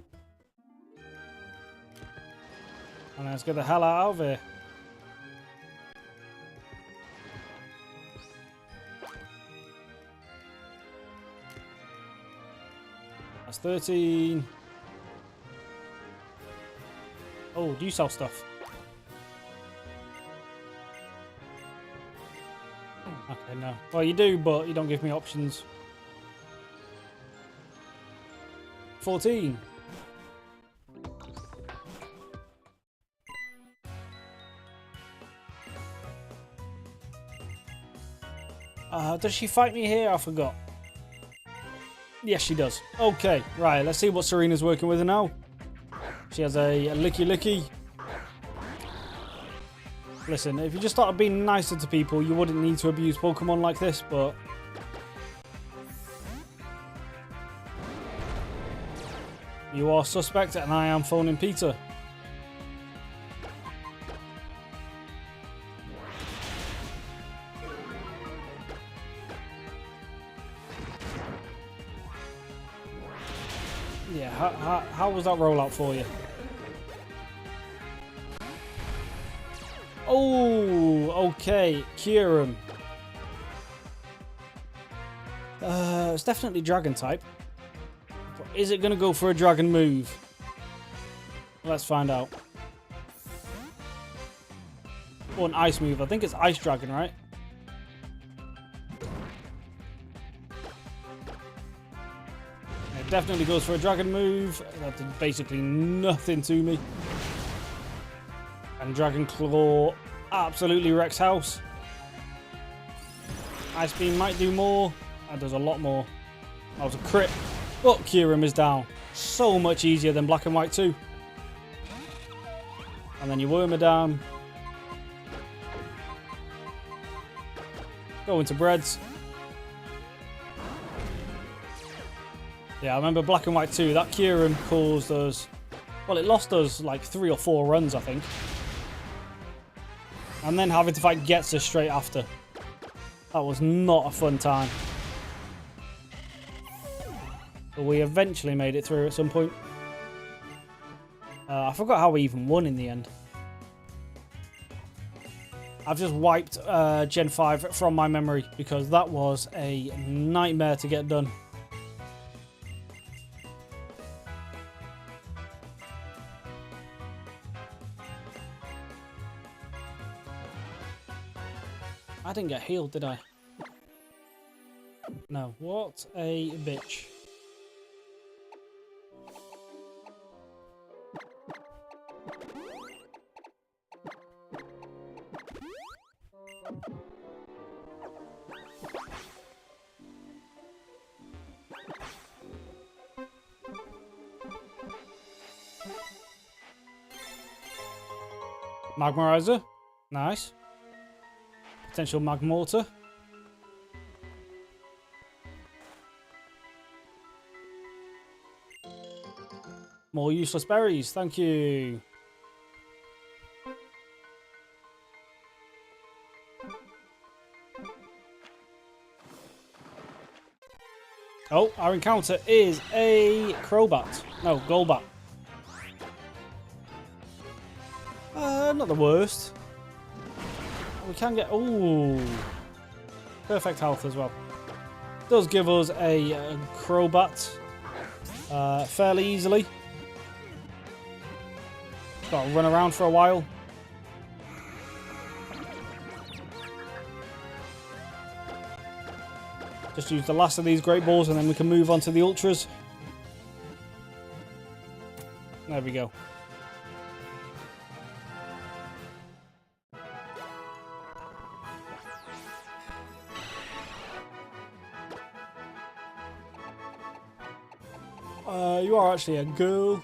And let's get the hell out of here. That's 13. Oh, do you sell stuff? Okay, no. Well, you do, but you don't give me options. 14. Does she fight me here? I forgot. Yes, she does. Okay, right. Let's see what Serena's working with her now. She has a Licky Licky. Listen, if you just started being nicer to people, you wouldn't need to abuse Pokemon like this, but... You are suspect and I am phoning Peter. Yeah, how was that rollout for you? Oh, okay. Kyurem. It's definitely Dragon type. Is it going to go for a Dragon move? Let's find out. Or an Ice move. I think it's Ice Dragon, right? It definitely goes for a Dragon move. That did basically nothing to me. And Dragon Claw absolutely wrecks house. Ice Beam might do more. That does a lot more. That was a crit. But Kyurem is down. So much easier than Black and White 2. And then you Wormadam. Go into Breads. Yeah, I remember Black and White 2. That Kyurem caused us... Well, it lost us like 3 or 4 runs, I think. And then having to fight Getzer straight after. That was not a fun time. But we eventually made it through at some point. I forgot how we even won in the end. I've just wiped Gen 5 from my memory because that was a nightmare to get done. I didn't get healed, did I? No, what a bitch. Magmarizer. Nice. Potential Magmortar. More useless berries. Thank you. Oh, our encounter is a Crobat. No, Golbat. Not the worst. We can get... Ooh. Perfect health as well. Does give us a Crobat fairly easily. Got to run around for a while. Just use the last of these Great Balls and then we can move on to the Ultras. There we go. You are actually a girl.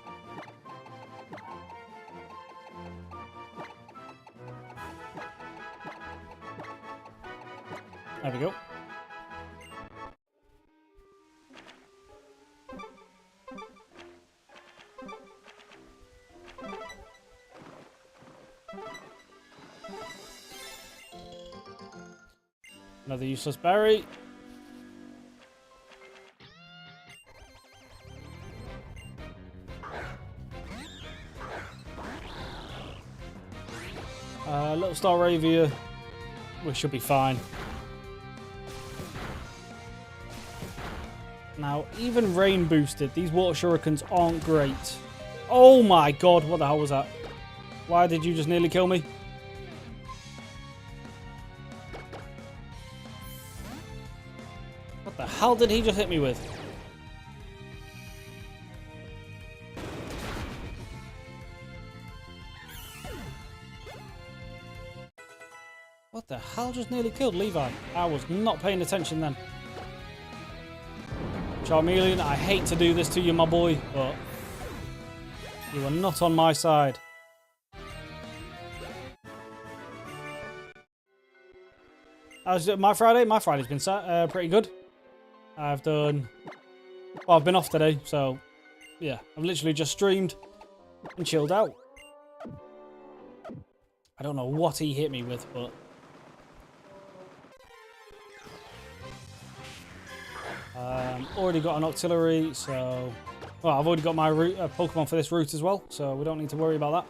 There we go. Another useless berry. Little Staravia. We should be fine. Now, even rain boosted, these water shurikens aren't great. Oh my god, what the hell was that? Why did you just nearly kill me? What the hell did he just hit me with? What the hell just nearly killed Levi? I was not paying attention then. Charmeleon, I hate to do this to you, my boy, but you are not on my side. How's my Friday? My Friday's been pretty good. I've done... Well, I've been off today, so yeah. I've literally just streamed and chilled out. I don't know what he hit me with, but... already got an auxiliary, so... Well, I've already got my Pokemon for this route as well, so we don't need to worry about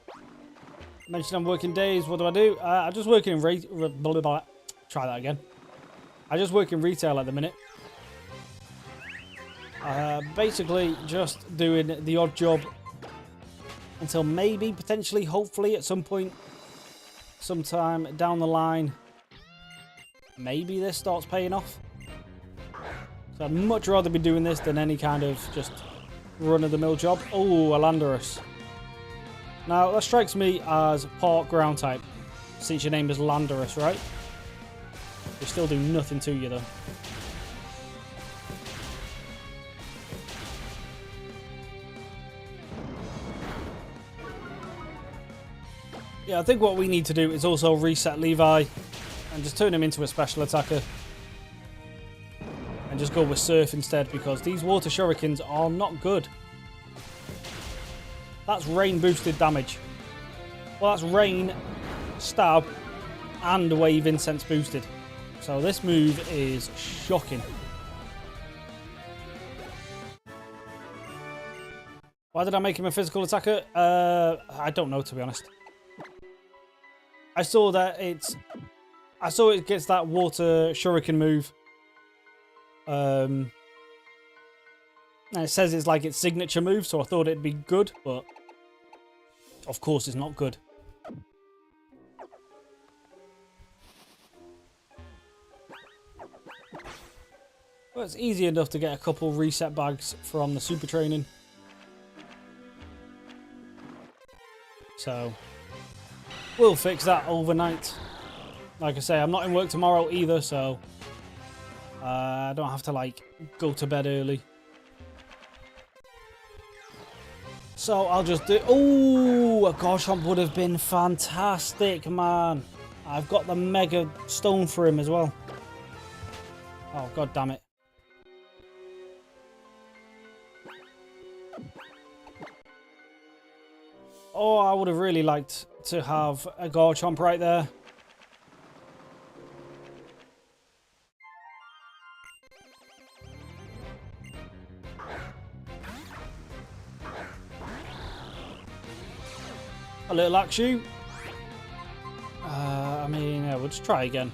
that. Mentioned I'm working days. What do? I'm just working in try that again. I just work in retail at the minute. Basically, just doing the odd job until maybe, potentially, hopefully, at some point, sometime down the line, maybe this starts paying off. So I'd much rather be doing this than any kind of just run-of-the-mill job. Oh, a Landorus. Now, that strikes me as part ground type, since your name is Landorus, right? They still do nothing to you, though. Yeah, I think what we need to do is also reset Levi and just turn him into a special attacker. And just go with Surf instead, because these water shurikens are not good. That's rain boosted damage. Well, that's rain, stab, and wave incense boosted. So this move is shocking. Why did I make him a physical attacker? I don't know, to be honest. I saw it gets that water shuriken move. And it says it's like its signature move, so I thought it'd be good, but of course it's not good. Well, it's easy enough to get a couple reset bags from the super training. So, we'll fix that overnight. Like I say, I'm not in work tomorrow either, so I don't have to, like, go to bed early. So, I'll just do... Oh, a Garchomp would have been fantastic, man. I've got the Mega Stone for him as well. Oh, god damn it. Oh, I would have really liked to have a Garchomp right there. A little Axew. I mean, yeah, we'll just try again.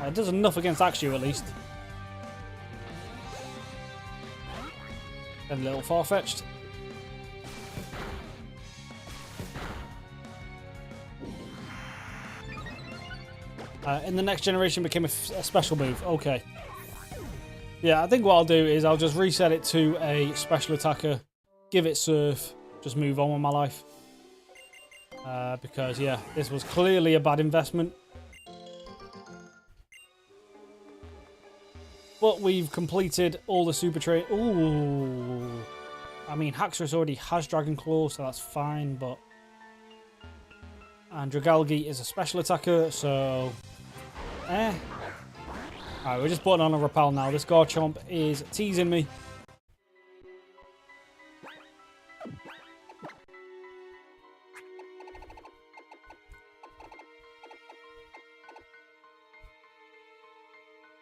It does enough against Axew at least. Then a little far-fetched. In the next generation became a special move. Okay. Yeah, I think what I'll do is I'll just reset it to a special attacker, give it Surf, just move on with my life. Because, yeah, this was clearly a bad investment. But we've completed all the super train. Ooh. I mean, Haxorus already has Dragon Claw, so that's fine, but... And Dragalge is a special attacker, so... Alright, we're just putting on a Repel now. This Garchomp is teasing me.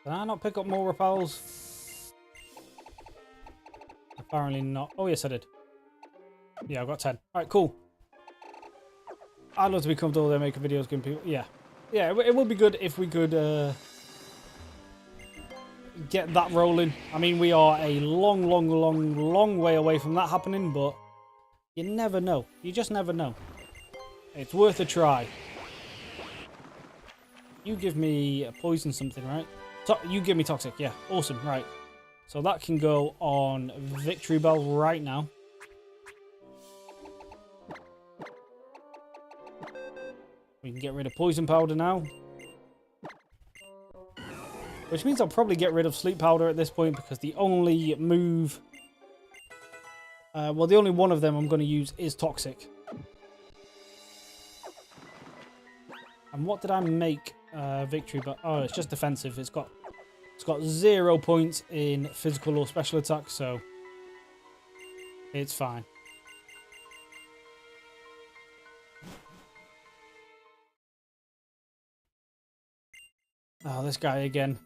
Did I not pick up more Repels? Apparently not. Oh, yes, I did. Yeah, I've got 10. Alright, cool. I'd love to be comfortable there making videos, giving people... Yeah. Yeah, it would be good if we could get that rolling. I mean, we are a long way away from that happening, but you never know. You just never know. It's worth a try. You give me a poison something, right? You give me toxic, yeah. Awesome, right. So that can go on Victory Bell right now. We can get rid of Poison Powder now. Which means I'll probably get rid of Sleep Powder at this point because the only move... well, the only one of them I'm going to use is Toxic. And what did I make Victory Bell? Oh, it's just defensive. It's got 0 points in physical or special attack, so it's fine. Oh, this guy again.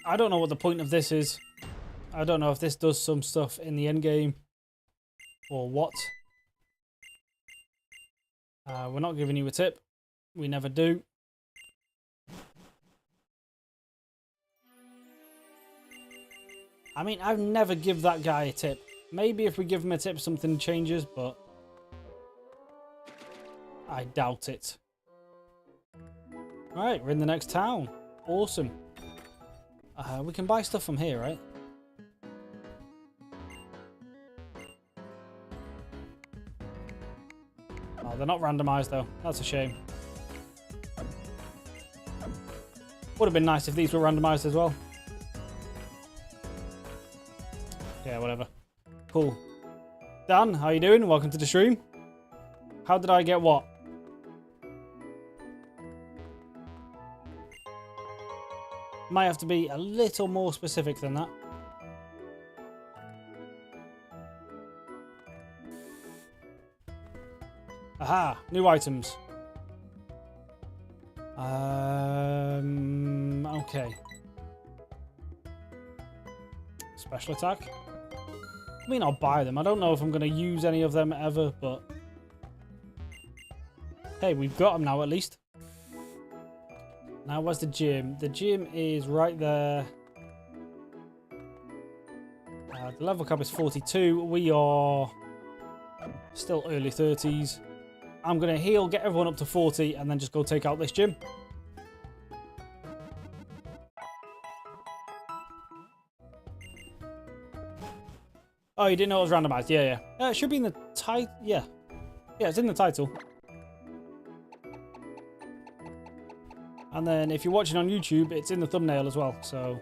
I don't know what the point of this is. I don't know if this does some stuff in the end game or what. We're not giving you a tip. We never do. I mean, I've never give that guy a tip. Maybe if we give him a tip, something changes, but I doubt it. Alright, we're in the next town. Awesome. We can buy stuff from here, right? Oh, they're not randomized though. That's a shame. Would have been nice if these were randomized as well. Yeah, whatever. Cool. Dan, how you doing? Welcome to the stream. How did I get what? Might have to be a little more specific than that. Aha, new items. Okay. Special attack. I mean, I'll buy them. I don't know if I'm going to use any of them ever, but hey, we've got them now at least. Now, where's the gym? The gym is right there. The level cap is 42. We are still early 30s. I'm going to heal, get everyone up to 40, and then just go take out this gym. Oh, you didn't know it was randomized? Yeah, yeah. It should be in the title. Yeah. Yeah, it's in the title. And then if you're watching on YouTube, it's in the thumbnail as well. So,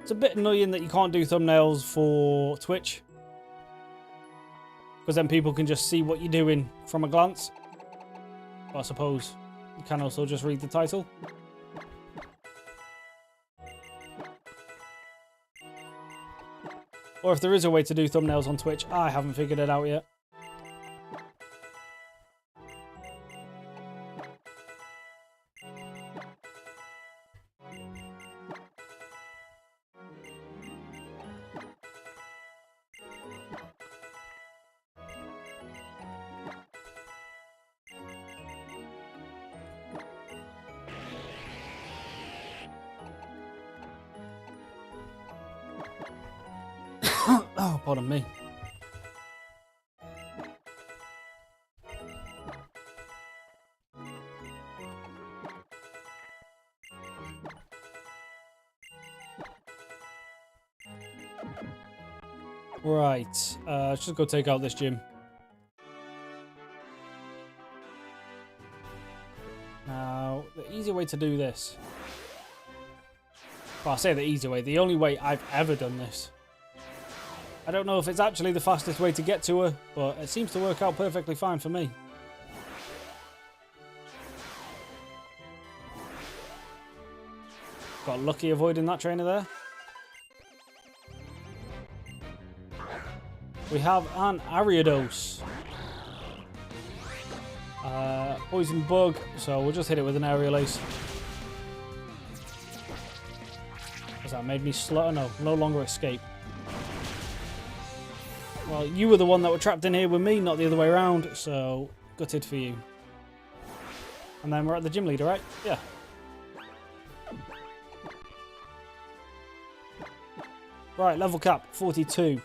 it's a bit annoying that you can't do thumbnails for Twitch, because then people can just see what you're doing from a glance. But I suppose you can also just read the title. Or if there is a way to do thumbnails on Twitch, I haven't figured it out yet. Oh, pardon me. Right, let's just go take out this gym. Now, the easy way to do this... Well, I say the easy way, the only way I've ever done this. I don't know if it's actually the fastest way to get to her, but it seems to work out perfectly fine for me. Got lucky avoiding that trainer there. We have an Ariados. Poison bug, so we'll just hit it with an aerial ace. Has that made me slow? No, no longer escape. Well, you were the one that were trapped in here with me, not the other way around, so gutted for you. And then we're at the gym leader, right? Yeah. Right, level cap, 42.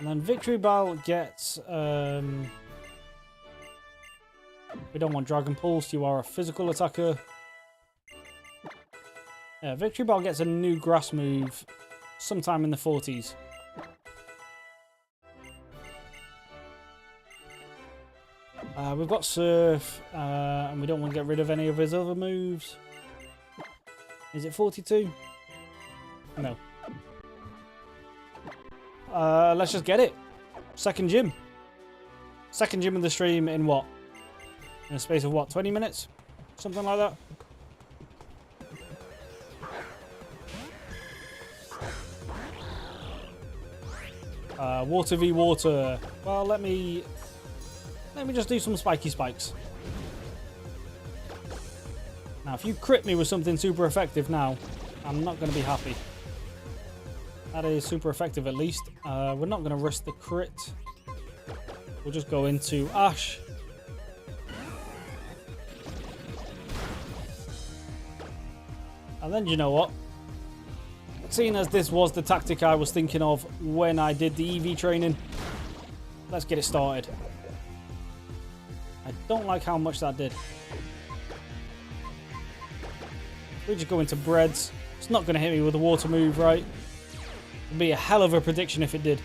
And then Victory Bell gets... we don't want Dragon Pulse, you are a physical attacker. Yeah, Victory Bell gets a new grass move sometime in the 40s. We've got Surf, and we don't want to get rid of any of his other moves. Is it 42? No. Let's just get it. Second gym. Second gym of the stream in what? In a space of what, 20 minutes? Something like that. Water v water. Well, let me just do some spiky spikes. Now, if you crit me with something super effective now, I'm not going to be happy. That is super effective at least. We're not going to risk the crit. We'll just go into Ash. And then, you know what? Seeing as this was the tactic I was thinking of when I did the EV training, let's get it started. I don't like how much that did. We just go into breads. It's not going to hit me with a water move, right? It'd be a hell of a prediction if it did.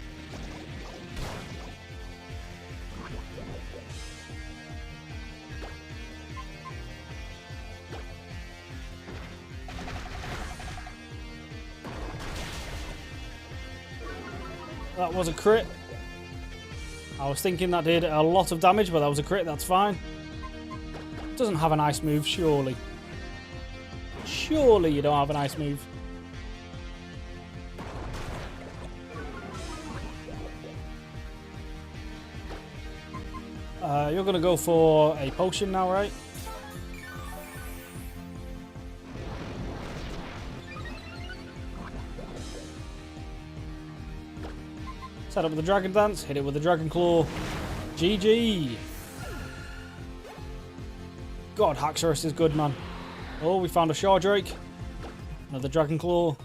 That was a crit. I was thinking that did a lot of damage, but that was a crit, that's fine. Doesn't have an ice move, surely. Surely you don't have an ice move. You're going to go for a potion now, right? Set up with the Dragon Dance, hit it with the Dragon Claw. GG! God, Haxorus is good, man. Oh, we found a Shardrake. Another Dragon Claw.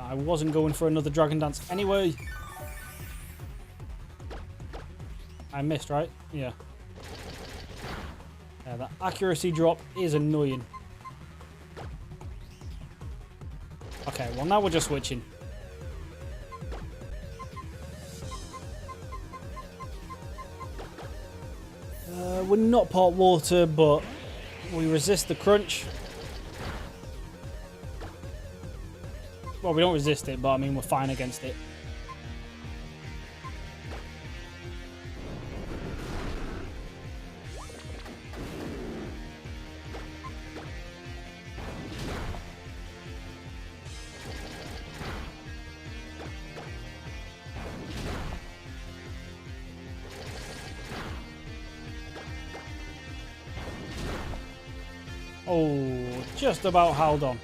I wasn't going for another Dragon Dance anyway. I missed, right? Yeah. Yeah, that accuracy drop is annoying. Okay, well now we're just switching. We're not pot water, but we resist the crunch. Well, we don't resist it, but I mean we're fine against it. Oh, just about held on.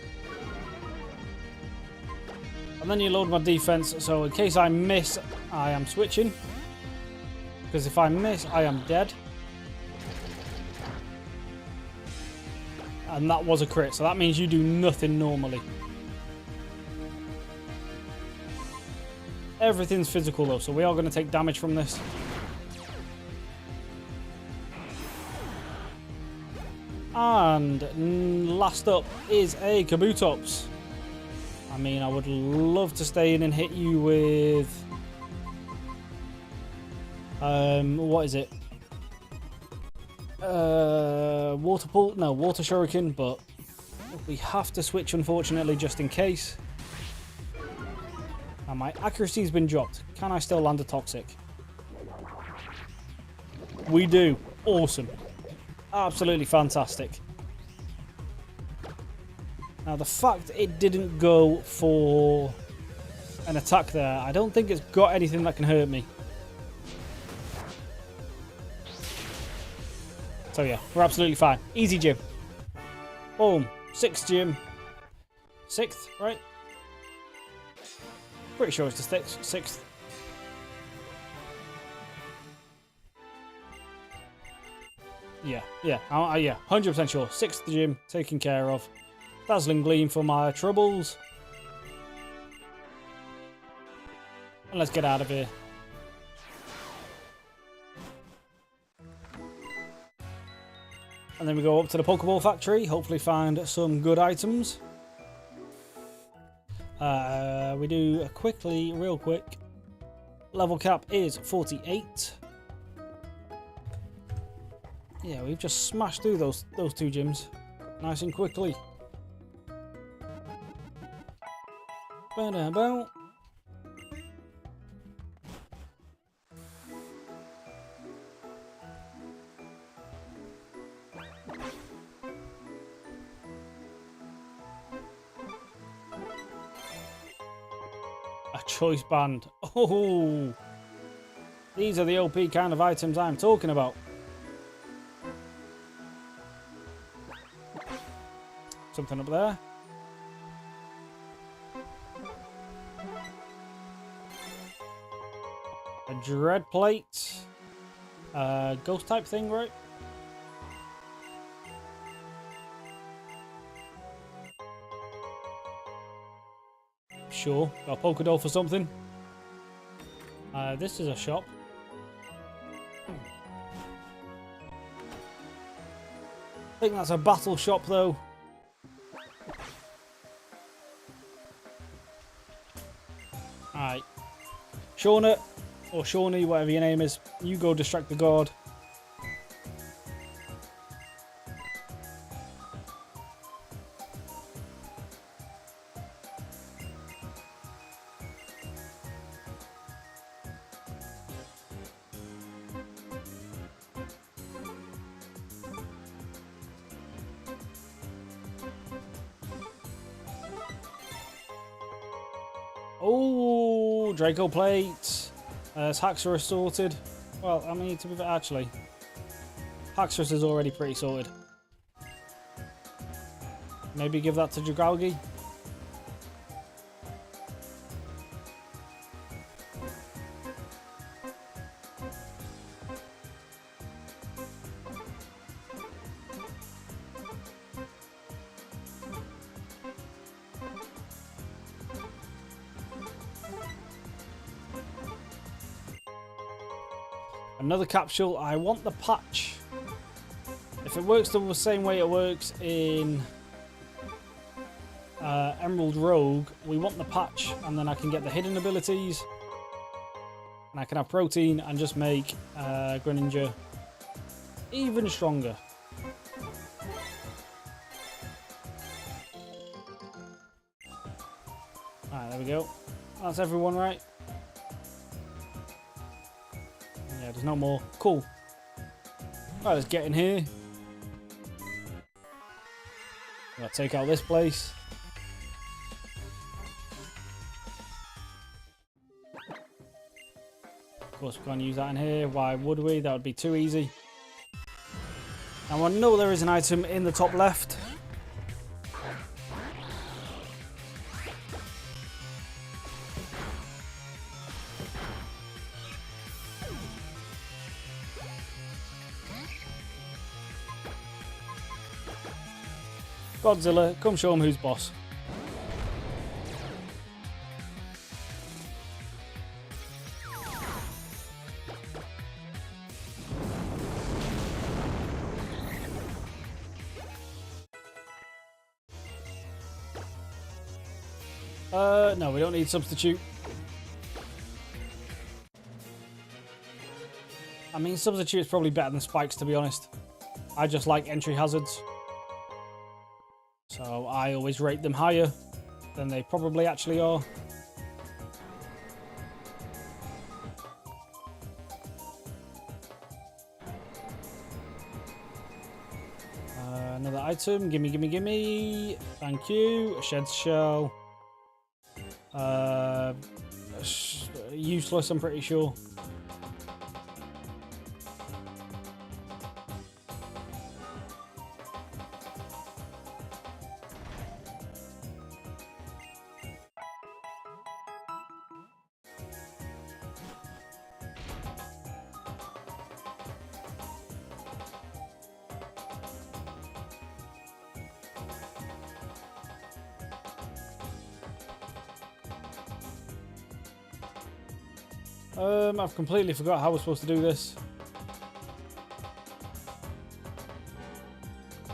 And then you load my defense, so in case I miss, I am switching. Because if I miss, I am dead. And that was a crit, so that means you do nothing normally. Everything's physical though, so we are going to take damage from this. And last up is a Kabutops. I mean, I would love to stay in and hit you with... what is it? Water Pull? No, Water Shuriken, but we have to switch, unfortunately, just in case. And my accuracy's been dropped. Can I still land a Toxic? We do. Awesome. Absolutely fantastic. Now, the fact it didn't go for an attack there, I don't think it's got anything that can hurt me. So yeah, we're absolutely fine. Easy gym. Boom. 6th gym. 6th, right? Pretty sure it's the 6th. Yeah, 100% sure. 6th gym, taken care of. Dazzling Gleam for my troubles. And let's get out of here. And then we go up to the Pokeball Factory, hopefully find some good items. We do a real quick. Level cap is 48. Yeah, we've just smashed through those 2 gyms nice and quickly. Ba-da-bow. A choice band. Oh, these are the OP kind of items I'm talking about. Something up there. A Dread Plate. Ghost type thing, right? Sure. Got a Pokédoll for something. This is a shop. I think that's a battle shop though. Alright. Shauna, or Shawnee, whatever your name is, you go distract the guard. Oh, Draco Plate. Haxorus sorted. Well, I mean, to be fair, actually, Haxorus is already pretty sorted. Maybe give that to Dragalge. Another capsule. I want the patch. If it works the same way it works in Emerald Rogue, we want the patch, and then I can get the hidden abilities, and I can have protein and just make Greninja even stronger. Alright, there we go. That's everyone, right? Yeah, there's no more. Cool. Alright, let's get in here. Gotta take out this place. Of course, we can't use that in here. Why would we? That would be too easy. Now I know there is an item in the top left. Godzilla, come show him who's boss. No, we don't need substitute. I mean, substitute is probably better than spikes, to be honest. I just like entry hazards. So I always rate them higher than they probably actually are. Another item. Gimme, gimme, gimme. Thank you. Shed shell. Useless, I'm pretty sure. I've completely forgot how we're supposed to do this.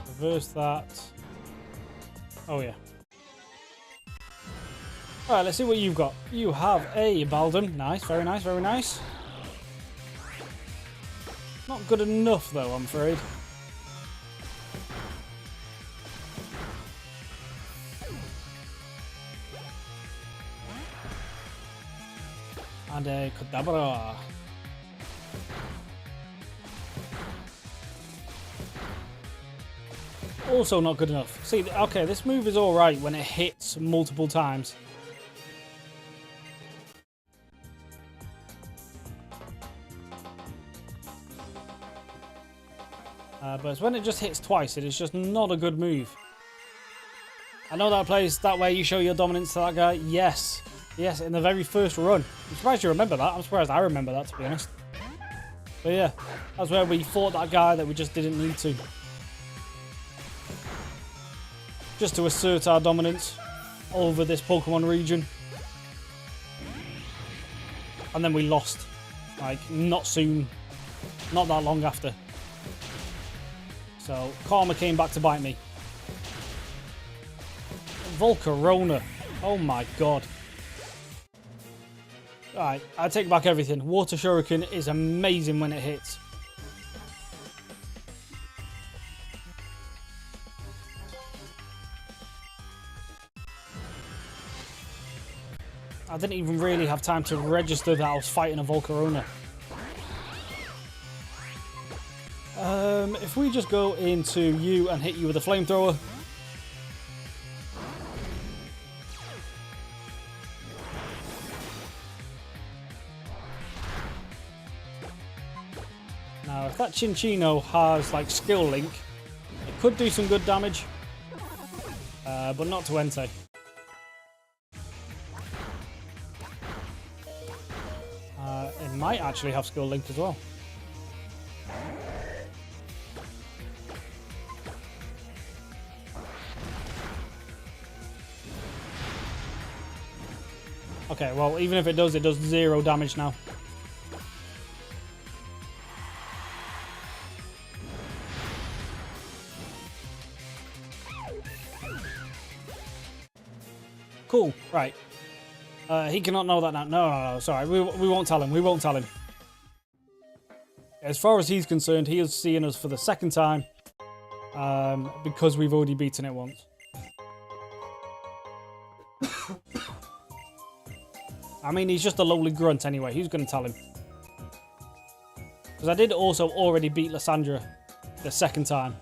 Reverse that. Oh yeah. Alright, let's see what you've got. You have a Baldon. Nice, very nice, very nice. Not good enough though, I'm afraid. And a Kadabra. Also not good enough. See, okay, this move is alright when it hits multiple times. But it's when it just hits twice, it is just not a good move. I know that plays that way, you show your dominance to that guy. Yes. Yes, in the very first run. I'm surprised you remember that. I'm surprised I remember that, to be honest. But yeah, that's where we fought that guy that we just didn't need to. Just to assert our dominance over this Pokemon region. And then we lost. Like, not soon. Not that long after. So, karma came back to bite me. Volcarona. Oh my god. Alright, I take back everything. Water Shuriken is amazing when it hits. I didn't even really have time to register that I was fighting a Volcarona. If we just go into you and hit you with a flamethrower. Now, if that Chinchino has like skill link, it could do some good damage, but not to Entei. It might actually have skill link as well. Okay, well, even if it does 0 damage now. Cool. Right. He cannot know that now. No. Sorry. We won't tell him. We won't tell him. As far as he's concerned, he is seeing us for the second time. Because we've already beaten it once. I mean, he's just a lowly grunt anyway. Who's going to tell him? Because I did also already beat Lysandra the second time.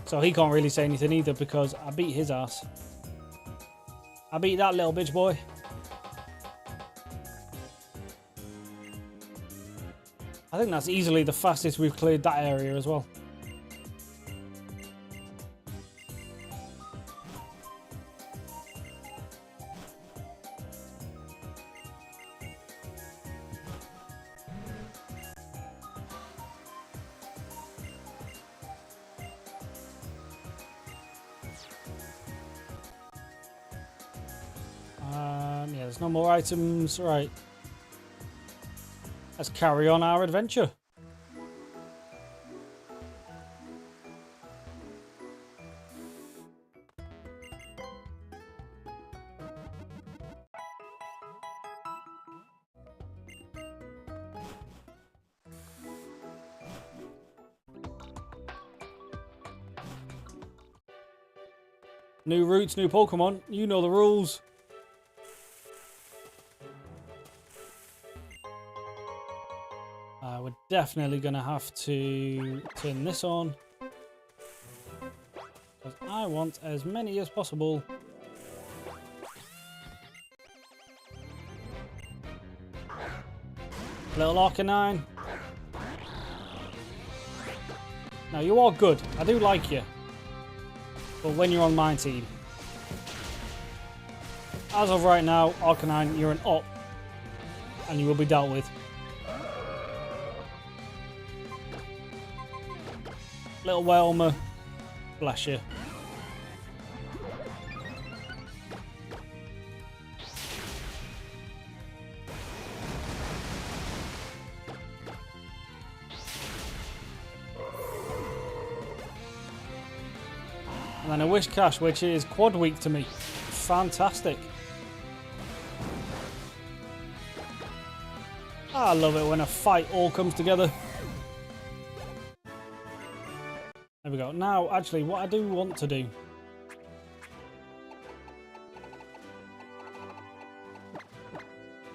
So he can't really say anything either because I beat his ass. I beat that little bitch boy. I think that's easily the fastest we've cleared that area as well. Yeah, there's no more items. Right. Let's carry on our adventure. New routes, new Pokemon. You know the rules. We're definitely going to have to turn this on. Because I want as many as possible. Little Arcanine. Now, you are good. I do like you. But when you're on my team. As of right now, Arcanine, you're an op. And you will be dealt with. Little Whelmer. Bless you. And then a Wish Cash, which is quad week to me. Fantastic. I love it when a fight all comes together. There we go. Now, actually, what I do want to do...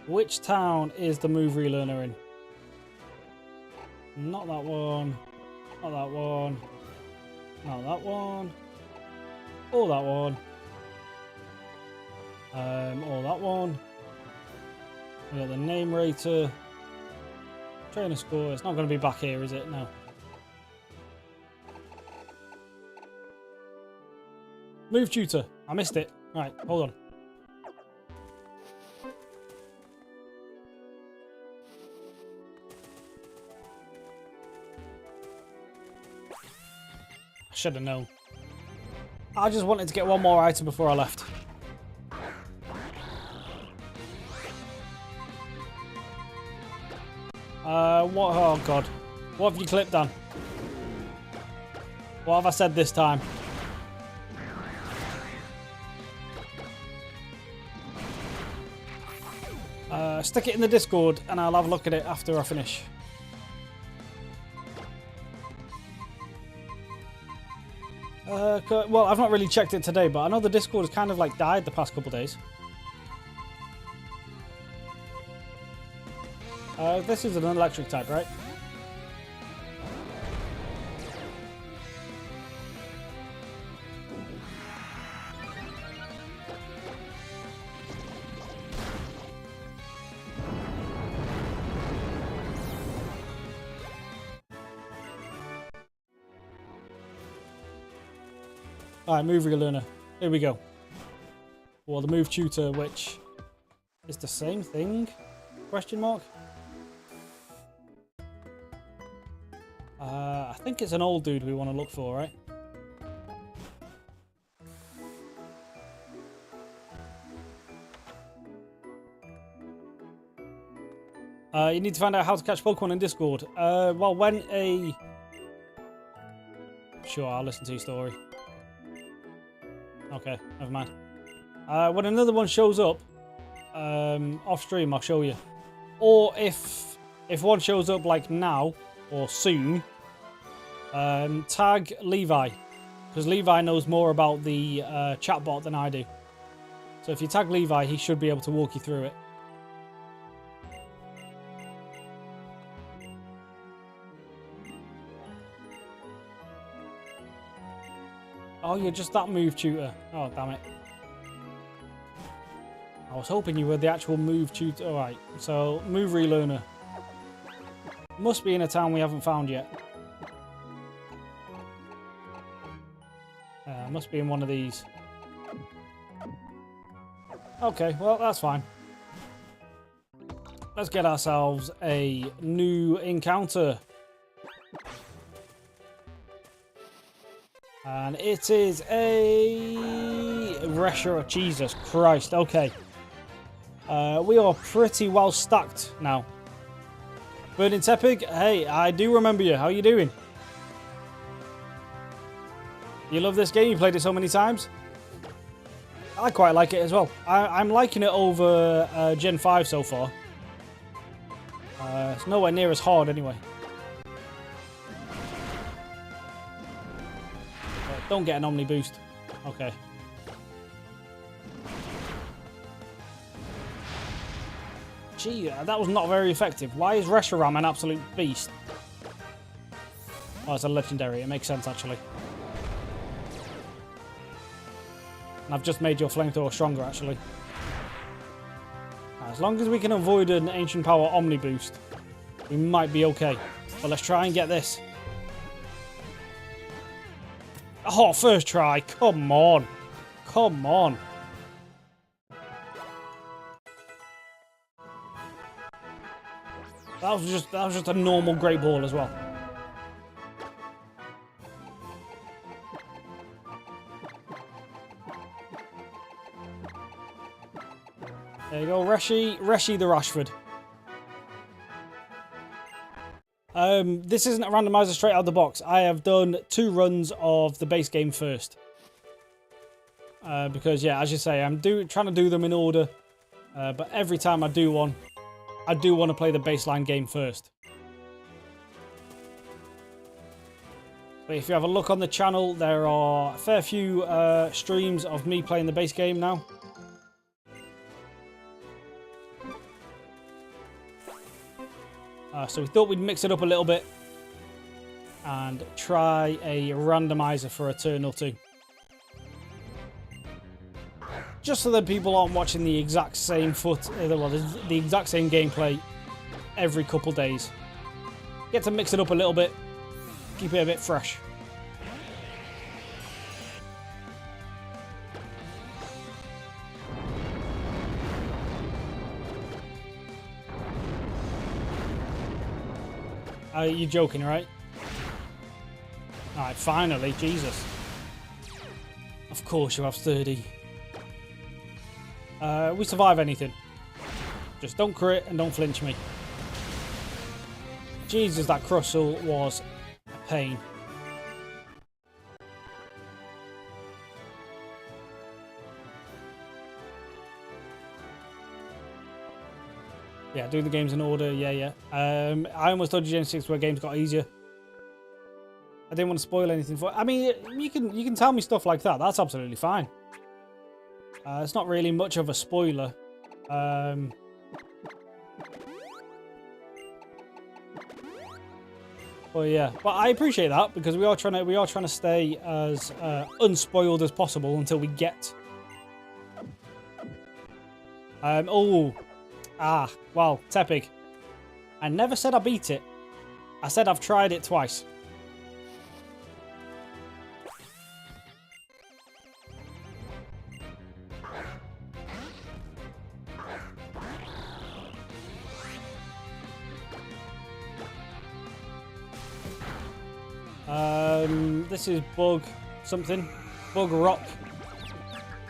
Which town is the move relearner in? Not that one. Not that one. Not that one. Or that one. Or that one. We got the name rater. Trainer score. It's not going to be back here, is it? No. Move tutor. I missed it. Right, hold on. I should have known. I just wanted to get one more item before I left. What? Oh god. What have you clipped on? What have I said this time? Stick it in the Discord and I'll have a look at it after I finish. Well, I've not really checked it today, but I know the Discord has kind of like died the past couple of days. This is an electric type, right? Alright, move relearner. Here we go. Or the move tutor, which is the same thing? Question mark? I think it's an old dude we want to look for, right? You need to find out how to catch Pokemon in Discord. Well, when a... Sure, I'll listen to your story. Okay, never mind. When another one shows up off stream, I'll show you. Or if one shows up like now or soon, tag Levi, because Levi knows more about the chatbot than I do. So if you tag Levi, he should be able to walk you through it. Oh, you're just that move tutor. Oh, damn it. I was hoping you were the actual move tutor. Alright, so move relearner. Must be in a town we haven't found yet. Must be in one of these. Okay, well, that's fine. Let's get ourselves a new encounter. And it is a Resher. Jesus Christ. Okay. We are pretty well stacked now. Burning Tepig, hey, I do remember you. How you doing? You love this game? You played it so many times? I quite like it as well. I'm liking it over Gen 5 so far. It's nowhere near as hard anyway. Don't get an Omni boost. Okay. Gee, that was not very effective. Why is Reshiram an absolute beast? Oh, it's a legendary. It makes sense, actually. And I've just made your flamethrower stronger, actually. As long as we can avoid an Ancient Power Omni boost, we might be okay. But let's try and get this. Oh, first try. Come on. Come on. That was just a normal Great Ball as well. There you go, Reshi the Rashford. This isn't a randomizer straight out of the box. I have done 2 runs of the base game first. Because, yeah, as you say, I'm trying to do them in order. But every time I do one, I do want to play the baseline game first. But if you have a look on the channel, there are a fair few streams of me playing the base game now. So we thought we'd mix it up a little bit and try a randomizer for a turn or two. Just so that people aren't watching the exact same the exact same gameplay every couple days. Get to mix it up a little bit, keep it a bit fresh. You're joking, right? Alright, finally, Jesus. Of course you have sturdy. We survive anything. Just don't crit and don't flinch me. Jesus, that Crustle was a pain. Yeah, do the games in order. Yeah. I almost told you Gen 6 where games got easier. I didn't want to spoil anything for. I mean, you can tell me stuff like that. That's absolutely fine. It's not really much of a spoiler. But yeah, but I appreciate that because we are trying to stay as unspoiled as possible until we get. Well, Tepig. I never said I beat it. I said I've tried it twice. This is bug something. Bug rock.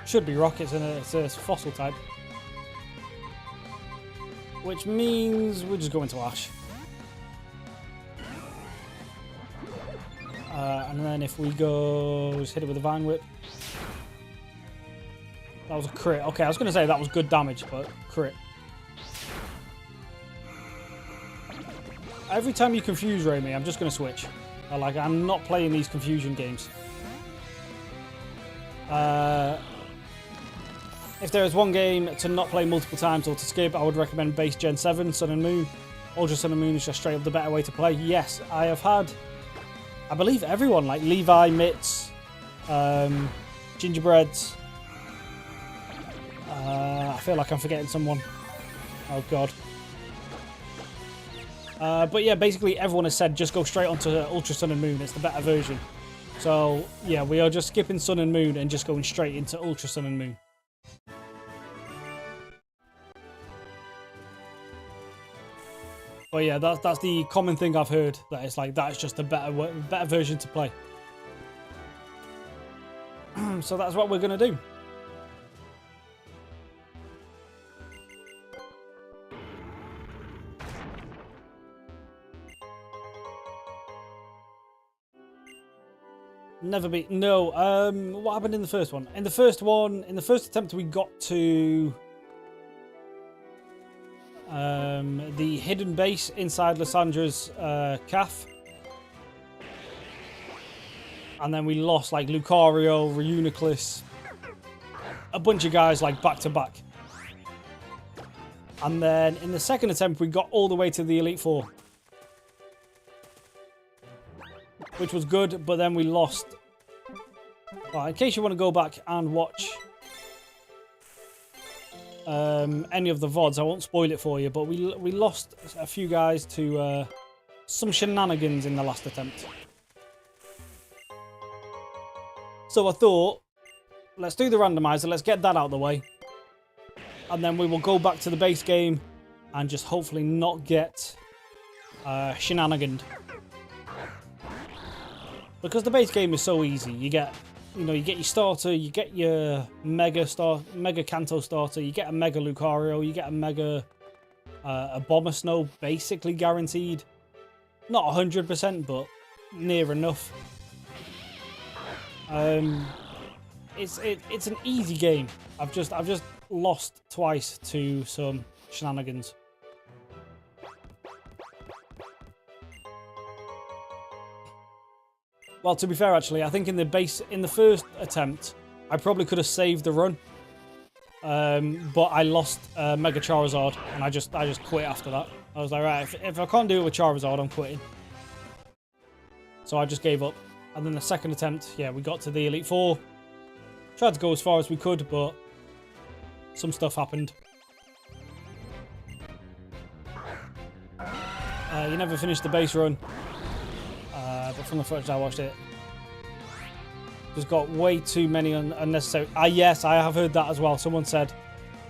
Should be rock, it's a fossil type. Which means we'll just go into Ash. And then if we go, just hit it with a Vine Whip. That was a crit. Okay, I was going to say that was good damage, but crit. Every time you confuse Ray me, I'm just going to switch. Like, I'm not playing these confusion games. If there is one game to not play multiple times or to skip, I would recommend base Gen 7, Sun and Moon. Ultra Sun and Moon is just straight up the better way to play. Yes, I have had, I believe everyone, like Levi, Mitz, Gingerbreads. I feel like I'm forgetting someone. Oh, God. But yeah, basically everyone has said just go straight onto Ultra Sun and Moon. It's the better version. So yeah, we are just skipping Sun and Moon and just going straight into Ultra Sun and Moon. But yeah, that's the common thing I've heard, that it's like that is just a better version to play. So that's what we're gonna do. Never beat. No. What happened in the first one? In the first attempt, we got to the hidden base inside Lyssandra's calf, and then we lost like Lucario, Reuniclus, a bunch of guys like back to back. And then in the second attempt, we got all the way to the Elite Four, which was good, but then we lost. Well, in case you want to go back and watch any of the VODs, I won't spoil it for you, but we lost a few guys to some shenanigans in the last attempt. So I thought, let's do the randomizer, let's get that out of the way, and then we will go back to the base game and just hopefully not get shenaniganed. Because the base game is so easy. You get your starter, you get your Mega Kanto starter, you get a Mega Lucario, you get a Mega Abomasnow, basically guaranteed. Not 100%, but near enough. It's an easy game. I've just lost twice to some shenanigans. Well, to be fair, actually, I think in the first attempt, I probably could have saved the run, but I lost Mega Charizard, and I just quit after that. I was like, right, if I can't do it with Charizard, I'm quitting. So I just gave up. And then the second attempt, yeah, we got to the Elite Four. Tried to go as far as we could, but some stuff happened. You never finished the base run. But from the footage I watched, it just got way too many unnecessary. Yes, I have heard that as well. Someone said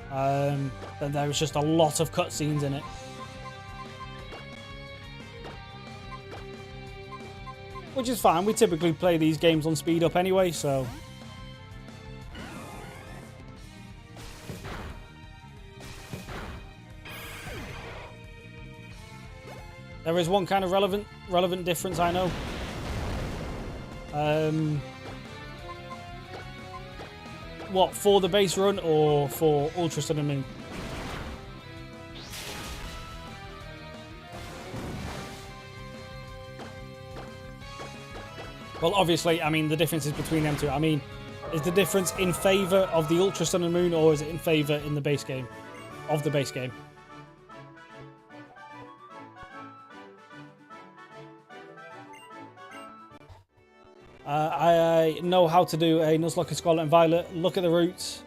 that there was just a lot of cutscenes in it. Which is fine. We typically play these games on speed up anyway, so. There is one kind of relevant difference, I know. What, for the base run or for Ultra Sun and Moon? Well, obviously, I mean, the difference is between them two. I mean, is the difference in favour of the Ultra Sun and Moon, or is it in favour in the base game? Of the base game? I know how to do a Nuzlocke in Scarlet and Violet. Look at the routes.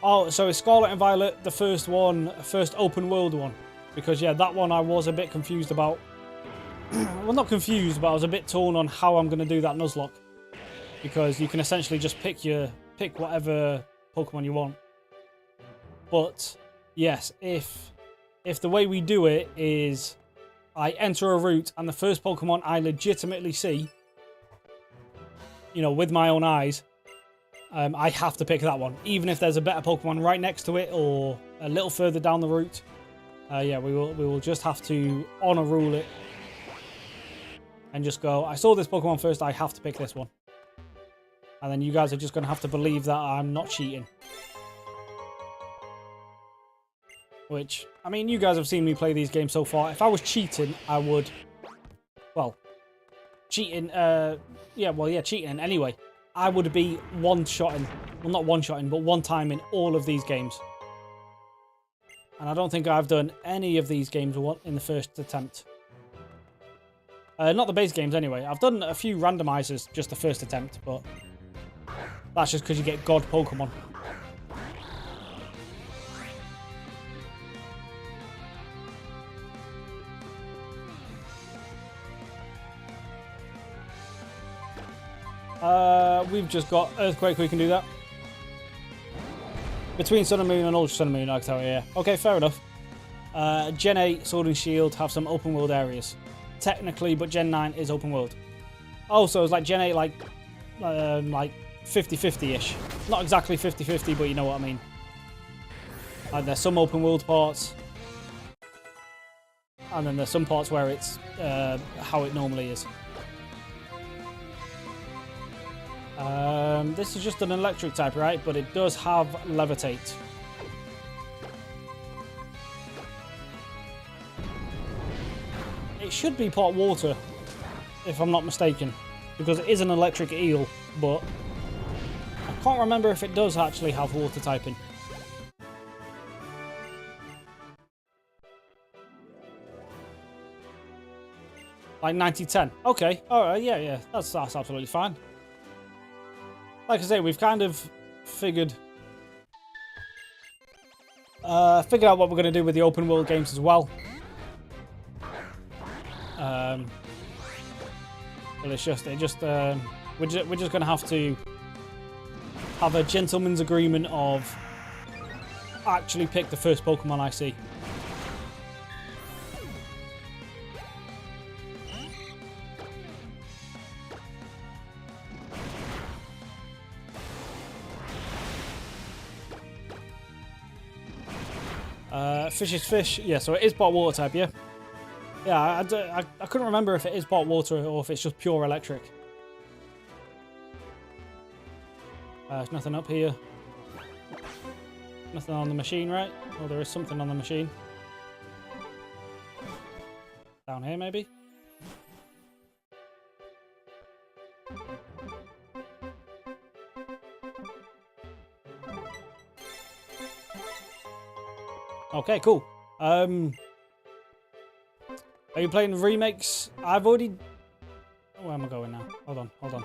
Oh, so is Scarlet and Violet the first open world one? Because yeah, that one I was a bit confused about. Well, not confused, but I was a bit torn on how I'm going to do that Nuzlocke. Because you can essentially just pick whatever Pokemon you want. But yes, if the way we do it is I enter a route and the first Pokemon I legitimately see, you know, with my own eyes, I have to pick that one. Even if there's a better Pokemon right next to it or a little further down the route. Yeah, we will just have to honor rule it. And just go, I saw this Pokemon first, I have to pick this one. And then you guys are just going to have to believe that I'm not cheating. Which, I mean, you guys have seen me play these games so far. If I was cheating, I would... Well, cheating, cheating anyway. I would be one-shotting. Well, not one-shotting, but one time in all of these games. And I don't think I've done any of these games in the first attempt. Not the base games, anyway. I've done a few randomizers, just the first attempt, but... That's just because you get God Pokemon. We've just got Earthquake, we can do that. Between Sun and Moon and Ultra Sun and Moon, I can tell you, yeah. Okay, fair enough. Gen 8, Sword and Shield have some open world areas. Technically, but Gen 9 is open world. Oh, so it's like Gen 8, like 50-50-ish. Not exactly 50-50, but you know what I mean. There's some open world parts. And then there's some parts where it's how it normally is. This is just an electric type, right? But it does have Levitate. It should be pot water, if I'm not mistaken. Because it is an electric eel, but I can't remember if it does actually have water typing. Like 90-10. Okay, alright, yeah. That's absolutely fine. Like I say, we've kind of figured out what we're going to do with the open world games as well. But we're just going to have to have a gentleman's agreement of actually pick the first Pokemon I see. Fish is fish. Yeah, so it is pot water type, yeah? Yeah, I couldn't remember if it is pot water or if it's just pure electric. There's nothing up here. Nothing on the machine, right? Oh, there is something on the machine. Down here, maybe? Okay, cool. Are you playing remakes? I've already... Where am I going now? Hold on.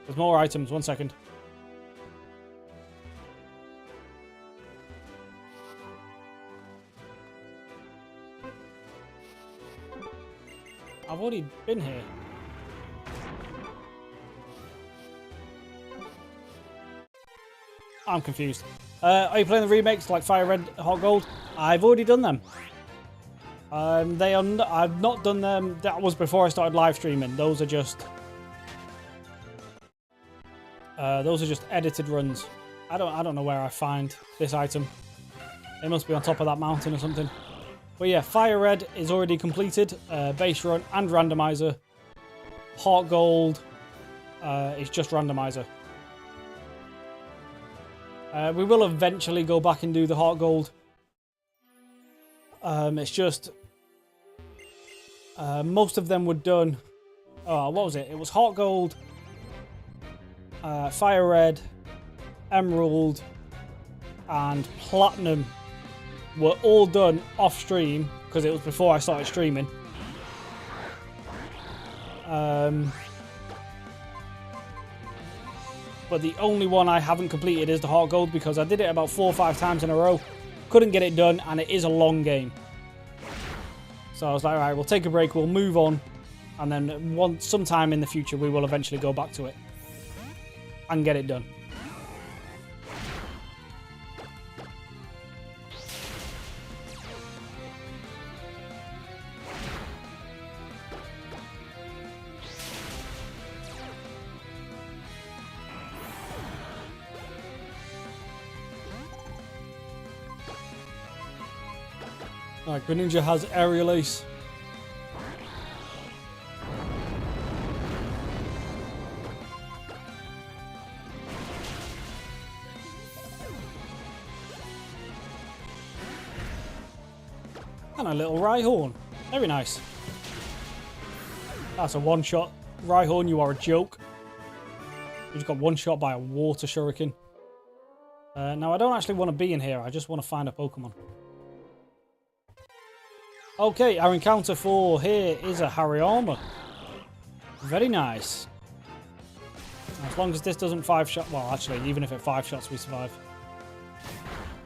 There's more items. 1 second. I've already been here. I'm confused. Are you playing the remakes like Fire Red, Hot Gold? I've already done them. I've not done them. That was before I started live streaming. Those are just edited runs. I don't know where I find this item. It must be on top of that mountain or something. But yeah, Fire Red is already completed. Base run and randomizer. Heart Gold is just randomizer. We will eventually go back and do the Heart Gold. It's just most of them were done. Oh, what was it? It was Heart Gold, Fire Red, Emerald, and Platinum were all done off stream because it was before I started streaming. But the only one I haven't completed is the Heart Gold because I did it about 4 or 5 times in a row. Couldn't get it done, and it is a long game. So I was like, alright, we'll take a break, we'll move on, and then sometime in the future we will eventually go back to it and get it done. Alright, Greninja has Aerial Ace. And a little Rhyhorn. Very nice. That's a one-shot. Rhyhorn, you are a joke. You just got one-shot by a water shuriken. Now, I don't actually want to be in here. I just want to find a Pokemon. Okay, our encounter for here is a Hariyama. Very nice. As long as this doesn't 5-shot... Well, actually, even if it 5-shots, we survive.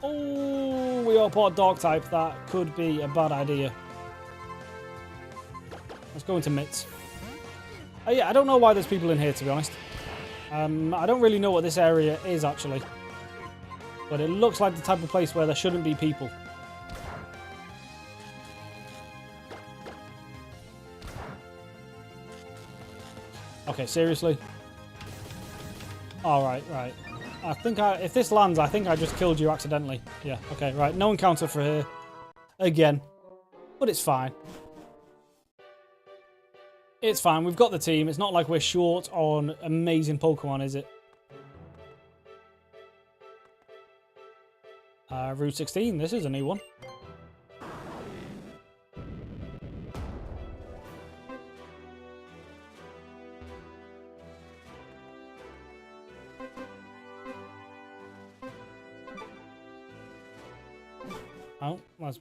Oh, we are part Dark type. That could be a bad idea. Let's go into Mitts. Oh, yeah, I don't know why there's people in here, to be honest. I don't really know what this area is, actually. But it looks like the type of place where there shouldn't be people. Okay, seriously? Alright, right. I think if this lands, I think I just killed you accidentally. Yeah, okay, right. No encounter for here. Again. But it's fine. It's fine. We've got the team. It's not like we're short on amazing Pokemon, is it? Route 16. This is a new one. Oh, that's...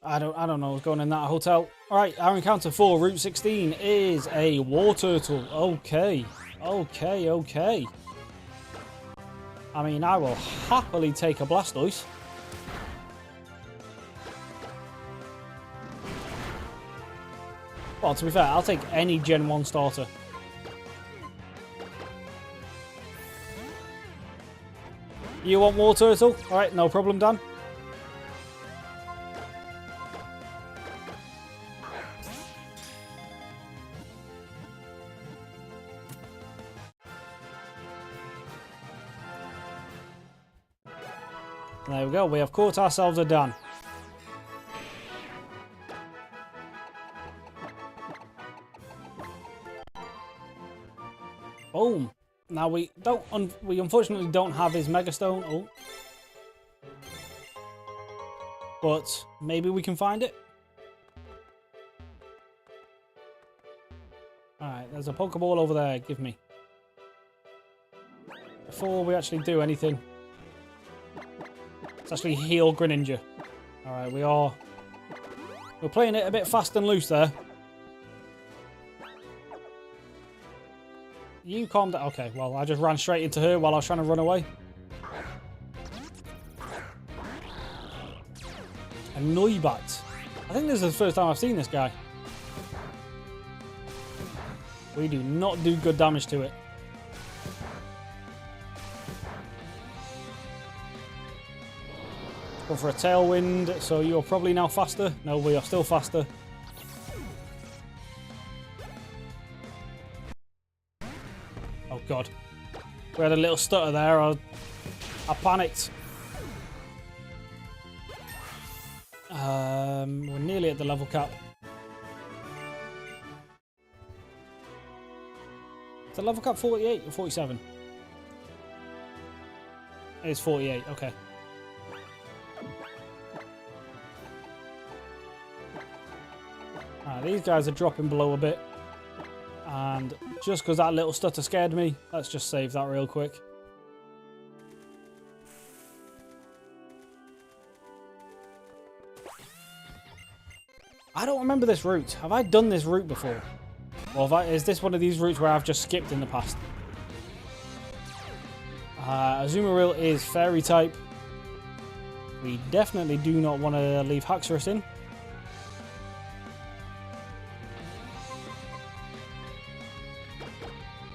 I don't know what's going in that hotel. Alright, our encounter for Route 16 is a War Turtle. Okay. Okay, okay. I mean, I will happily take a Blastoise. Well, to be fair, I'll take any Gen 1 starter. You want War Turtle? Alright, no problem, Dan. There we go, we have caught ourselves a Dan. Boom. Now we unfortunately don't have his Mega Stone. Oh. But maybe we can find it. Alright, there's a Pokeball over there, give me. Before we actually do anything. Let's actually heal Greninja. Alright, we're playing it a bit fast and loose there. You calm down. Okay, well, I just ran straight into her while I was trying to run away. A Noibat. I think this is the first time I've seen this guy. We do not do good damage to it. Go for a Tailwind, so you're probably now faster. No, we are still faster. Oh god. We had a little stutter there. I panicked. We're nearly at the level cap. Is the level cap 48 or 47? It's 48, okay. These guys are dropping below a bit. And just because that little stutter scared me, let's just save that real quick. I don't remember this route. Have I done this route before? Or is this one of these routes where I've just skipped in the past? Azumarill is Fairy type. We definitely do not want to leave Haxorus in.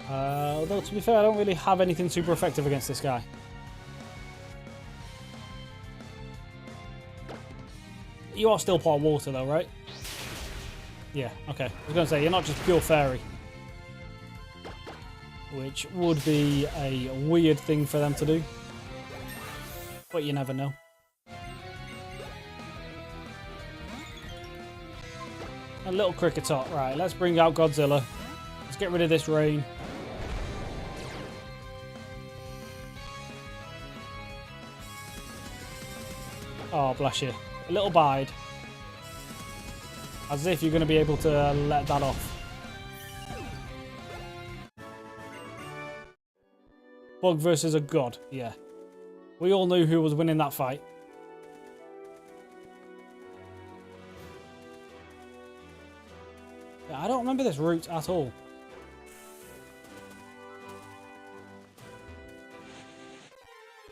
Although, to be fair, I don't really have anything super effective against this guy. You are still part water, though, right? Yeah, okay. I was going to say, you're not just pure fairy. Which would be a weird thing for them to do. But you never know. A little Kricketot. Right, let's bring out Godzilla. Let's get rid of this rain. Oh, bless you. A little bide. As if you're going to be able to let that off. Bug versus a god. Yeah. We all knew who was winning that fight. Yeah, I don't remember this route at all.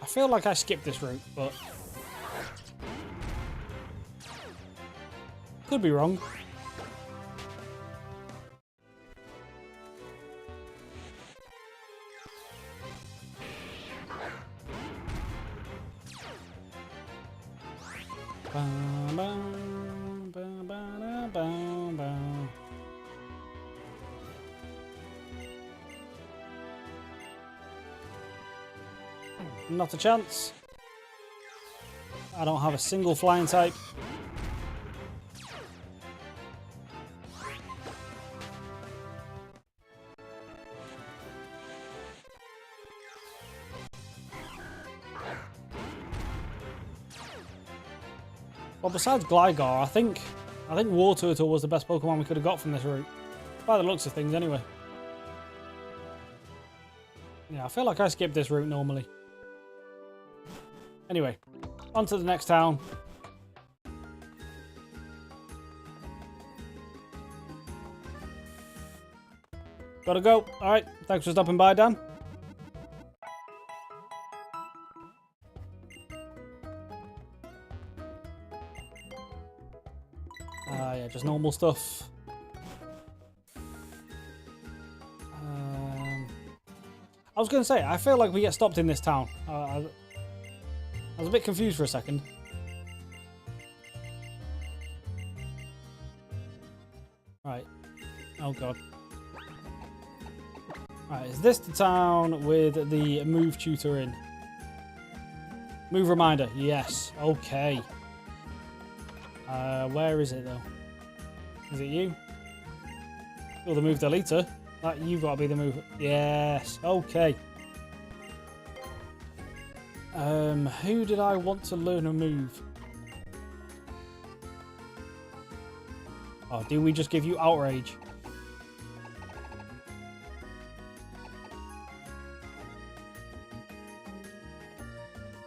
I feel like I skipped this route, but... could be wrong. Not a chance. I don't have a single flying type. Well, besides Gligar, I think War Turtle was the best Pokemon we could have got from this route. By the looks of things, anyway. Yeah, I feel like I skipped this route normally. Anyway, on to the next town. Gotta go. Alright, thanks for stopping by, Dan. Yeah, just normal stuff. I was going to say, I feel like we get stopped in this town. I was a bit confused for a second. Right. Oh, God. Right, is this the town with the move tutor in? Move reminder. Yes. Okay. Where is it, though? Is it you? You're the move deleter. You've got to be the move. Yes. Okay. Who did I want to learn a move? Oh, do we just give you outrage?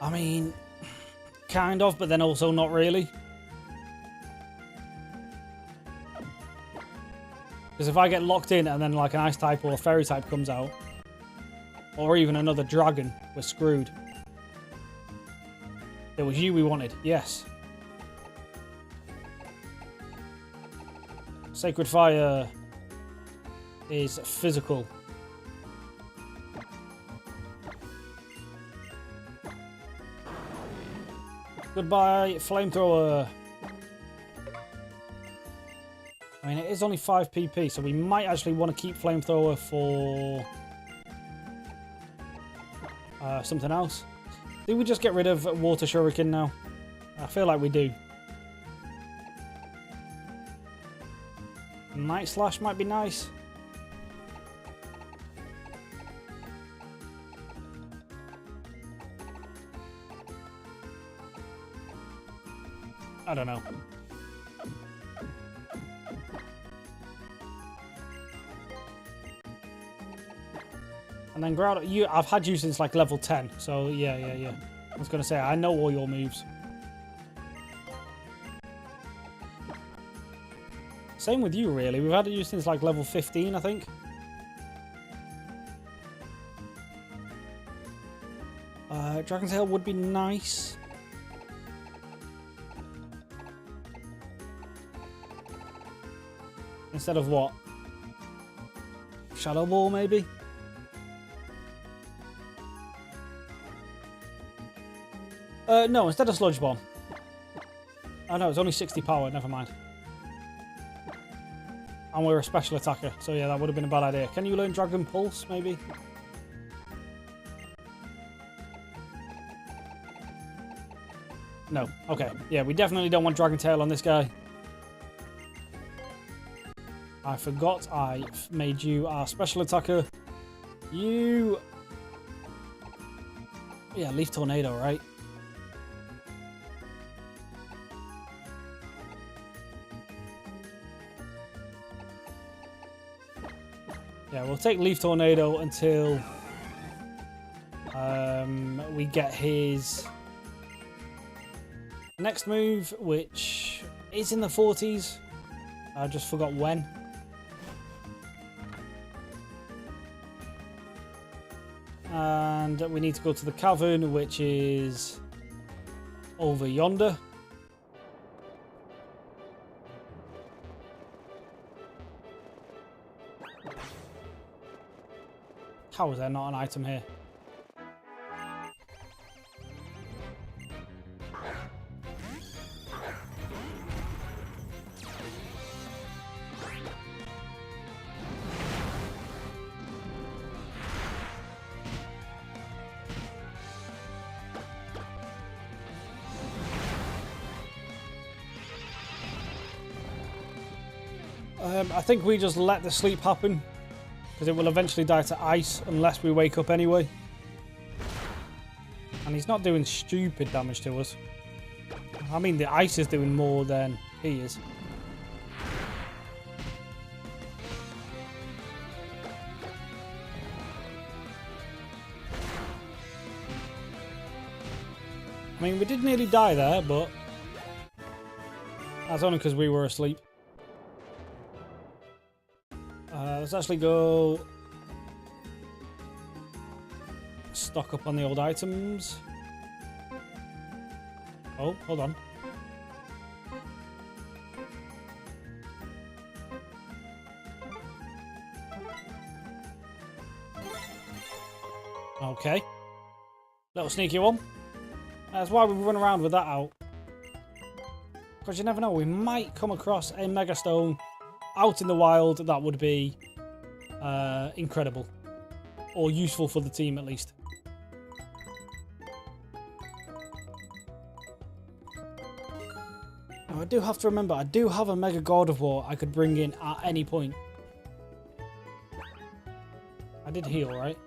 I mean, kind of, but then also not really. Because if I get locked in and then like an ice type or a fairy type comes out, or even another dragon, we're screwed. It was you we wanted, yes. Sacred Fire is physical. Goodbye, Flamethrower. I mean, it is only 5 PP, so we might actually want to keep Flamethrower for something else. Do we just get rid of Water Shuriken now? I feel like we do. Night Slash might be nice. I don't know. And then Groudon, I've had you since like level 10, so yeah. I was gonna say, I know all your moves. Same with you, really. We've had you since like level 15, I think. Dragon's Tail would be nice. Instead of what? Shadow Ball, maybe? No, instead of Sludge Bomb. Oh no, it's only 60 power, never mind. And we're a special attacker, so yeah, that would have been a bad idea. Can you learn Dragon Pulse, maybe? No. Okay. Yeah, we definitely don't want Dragon Tail on this guy. I forgot I made you our special attacker. You... Yeah, Leaf Tornado, right? Yeah, we'll take Leaf Tornado until we get his next move, which is in the 40s. I just forgot when. And we need to go to the cavern, which is over yonder. How is there not an item here? I think we just let the sleep happen, because it will eventually die to ice unless we wake up anyway. And he's not doing stupid damage to us. I mean, the ice is doing more than he is. I mean, we did nearly die there, but that's only because we were asleep. Let's actually go stock up on the old items. Oh, hold on. Okay. Little sneaky one. That's why we run around with that out. Because you never know, we might come across a Megastone out in the wild that would be incredible. Or useful for the team, at least. Now, I do have to remember, I do have a Mega God of War I could bring in at any point. I did heal, right?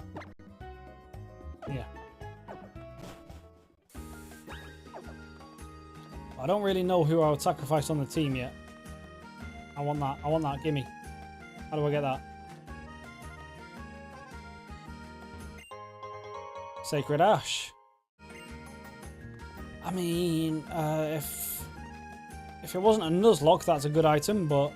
Yeah. I don't really know who I would sacrifice on the team yet. I want that. I want that. Gimme. How do I get that? Sacred Ash. I mean, if it wasn't a Nuzlocke, that's a good item, but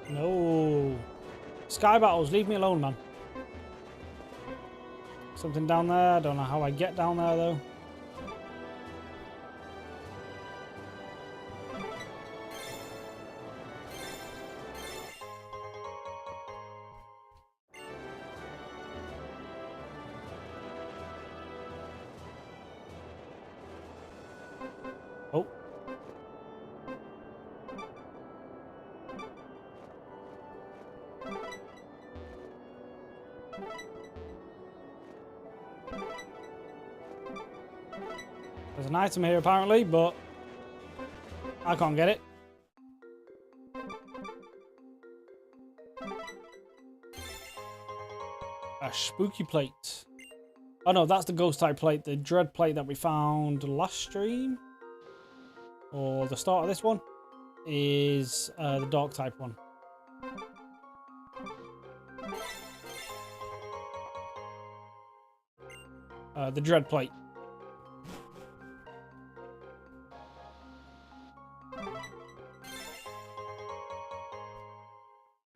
no. Sky battles, leave me alone, man. Something down there. I don't know how I get down there, though. Oh. There's an item here apparently, but I can't get it. A spooky plate. Oh no, that's the ghost type plate. The dread plate that we found last stream, or the start of this one, is the dark type one. The dread plate.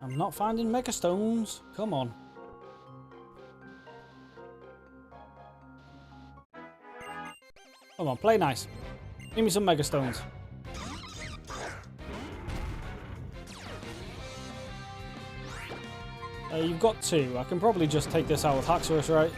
I'm not finding Megastones. Come on. Come on, play nice. Give me some Megastones. You've got two. I can probably just take this out with Haxorus, right?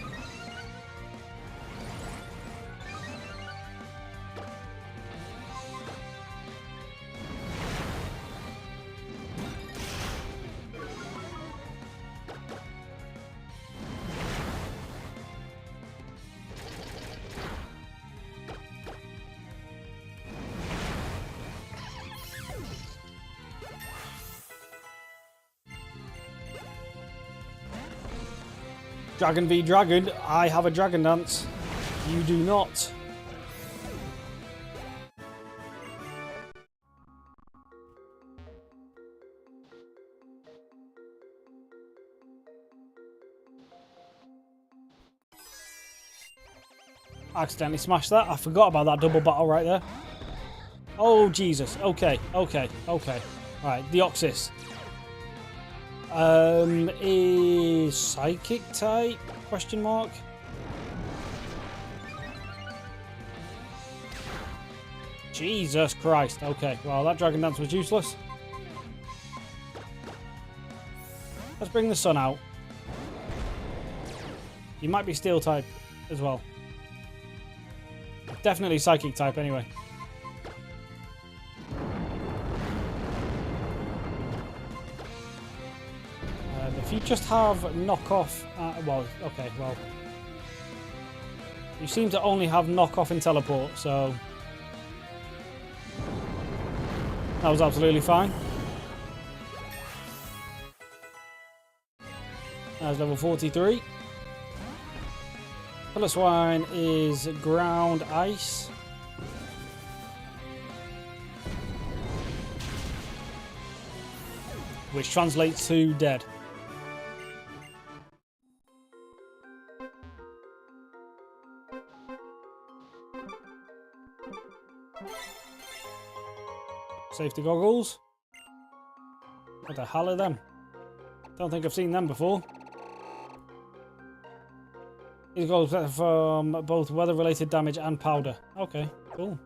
Dragon v Dragon. I have a Dragon Dance. You do not. Accidentally smashed that. I forgot about that double battle right there. Oh, Jesus. Okay, okay, okay. Alright, Deoxys. Is Psychic type? Question mark. Jesus Christ. Okay, well, that Dragon Dance was useless. Let's bring the sun out. He might be Steel type as well. Definitely Psychic type anyway. If you just have knockoff... well, okay, well... You seem to only have knockoff and teleport, so... That was absolutely fine. That's level 43. Piloswine is ground ice. Which translates to dead. Safety goggles. What the hell are them? Don't think I've seen them before. These goggles are from both weather-related damage and powder. Okay, cool.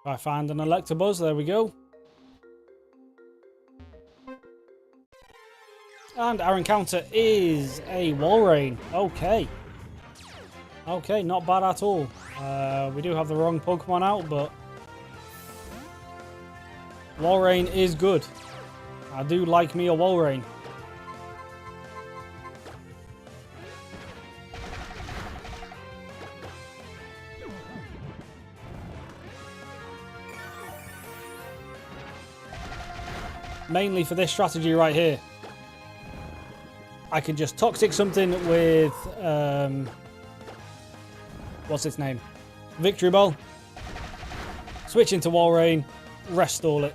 I find an Electabuzz, there we go. And our encounter is a Walrein. Okay. Okay, not bad at all. We do have the wrong Pokemon out, but Walrein is good. I do like me a Walrein. Mainly for this strategy right here. I can just Toxic something with... what's its name? Victory Ball. Switch into Walrein. Rest stall it.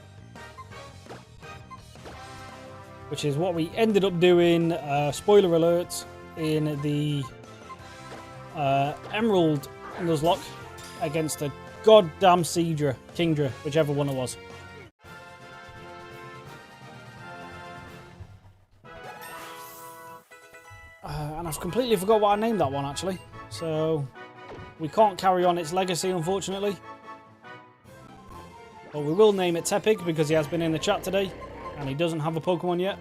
Which is what we ended up doing, spoiler alert, in the Emerald Nuzlocke against a goddamn Kingdra, whichever one it was. And I've completely forgot what I named that one actually. So we can't carry on its legacy, unfortunately. But we will name it Tepig because he has been in the chat today. And he doesn't have a Pokemon yet.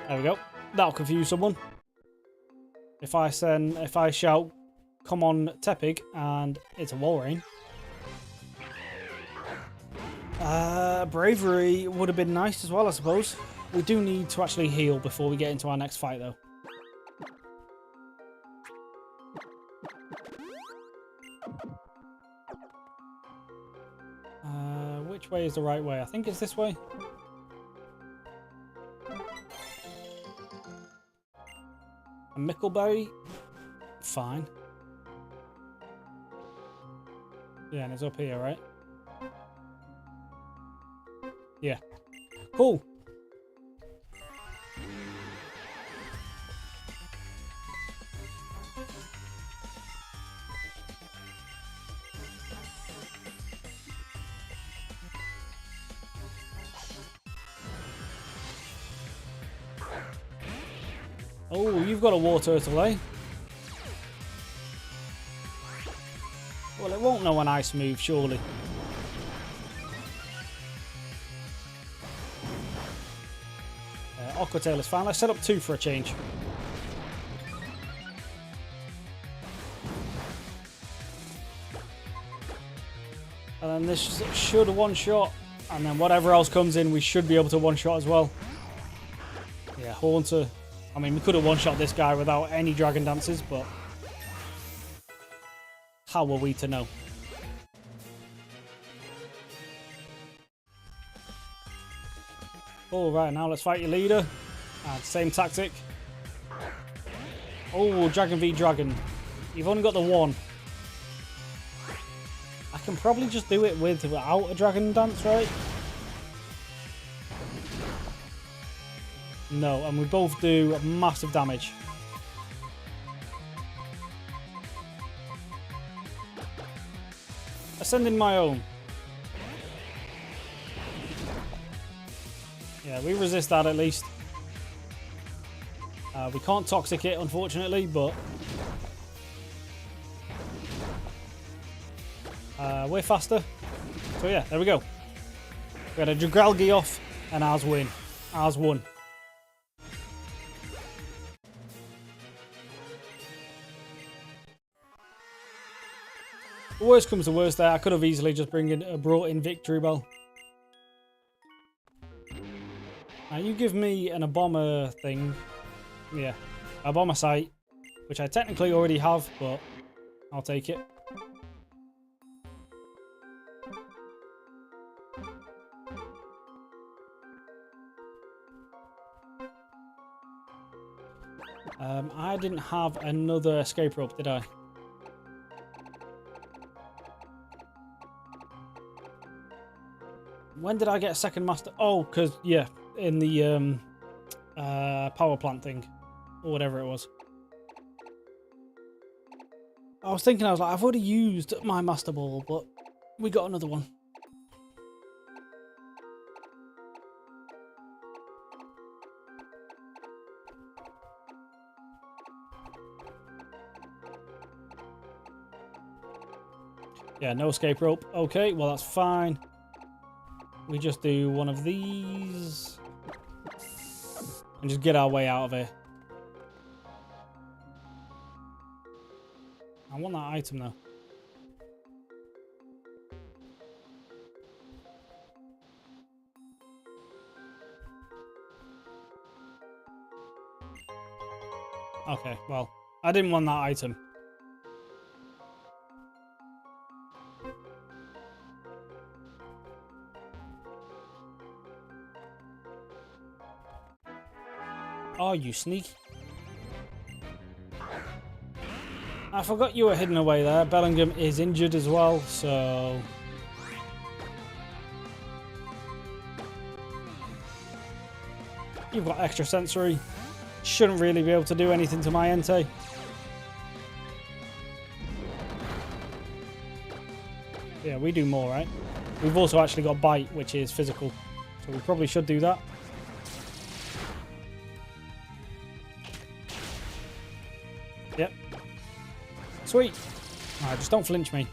There we go. That'll confuse someone. If I shout, "Come on, Tepig," and it's a Walrein. Bravery would have been nice as well, I suppose. We do need to actually heal before we get into our next fight, though. Which way is the right way? I think it's this way. A Mickleberry? Fine. Yeah, and it's up here, right? Yeah. Cool. Oh, you've got a War Turtle, eh? Well, it won't know an ice move, surely. Aqua Tail is fine. Let's set up 2 for a change. And then this should one-shot. And then whatever else comes in, we should be able to one-shot as well. Yeah, Haunter. I mean, we could have one-shot this guy without any Dragon Dances, but... How are we to know? All right, now let's fight your leader. Same tactic. Oh, Dragon v Dragon. You've only got the one. I can probably just do it without a Dragon Dance, right? No, and we both do massive damage. Ascending my own. Yeah, we resist that at least. We can't toxic it, unfortunately, but we're faster. So yeah, there we go. We had a Dragalgi off, and ours win. Ours won. The worst comes to worst there. I could have easily just brought in Victory Bell. Now you give me a bomber thing. Yeah, a bomber sight, which I technically already have, but I'll take it. I didn't have another escape rope, did I? When did I get a second master? Oh, because, yeah, in the power plant thing. Or whatever it was. I was thinking, I was like, I've already used my master ball, but we got another one. Yeah, no escape rope. Okay, well, that's fine. We just do one of these. And just get our way out of here. I want that item, though. Okay, well, I didn't want that item. Oh, you sneak. I forgot you were hidden away there. Bellingham is injured as well, so... You've got extra sensory. Shouldn't really be able to do anything to my Entei. Yeah, we do more, right? We've also actually got bite, which is physical. So we probably should do that. Yep. Sweet. Alright, just don't flinch me.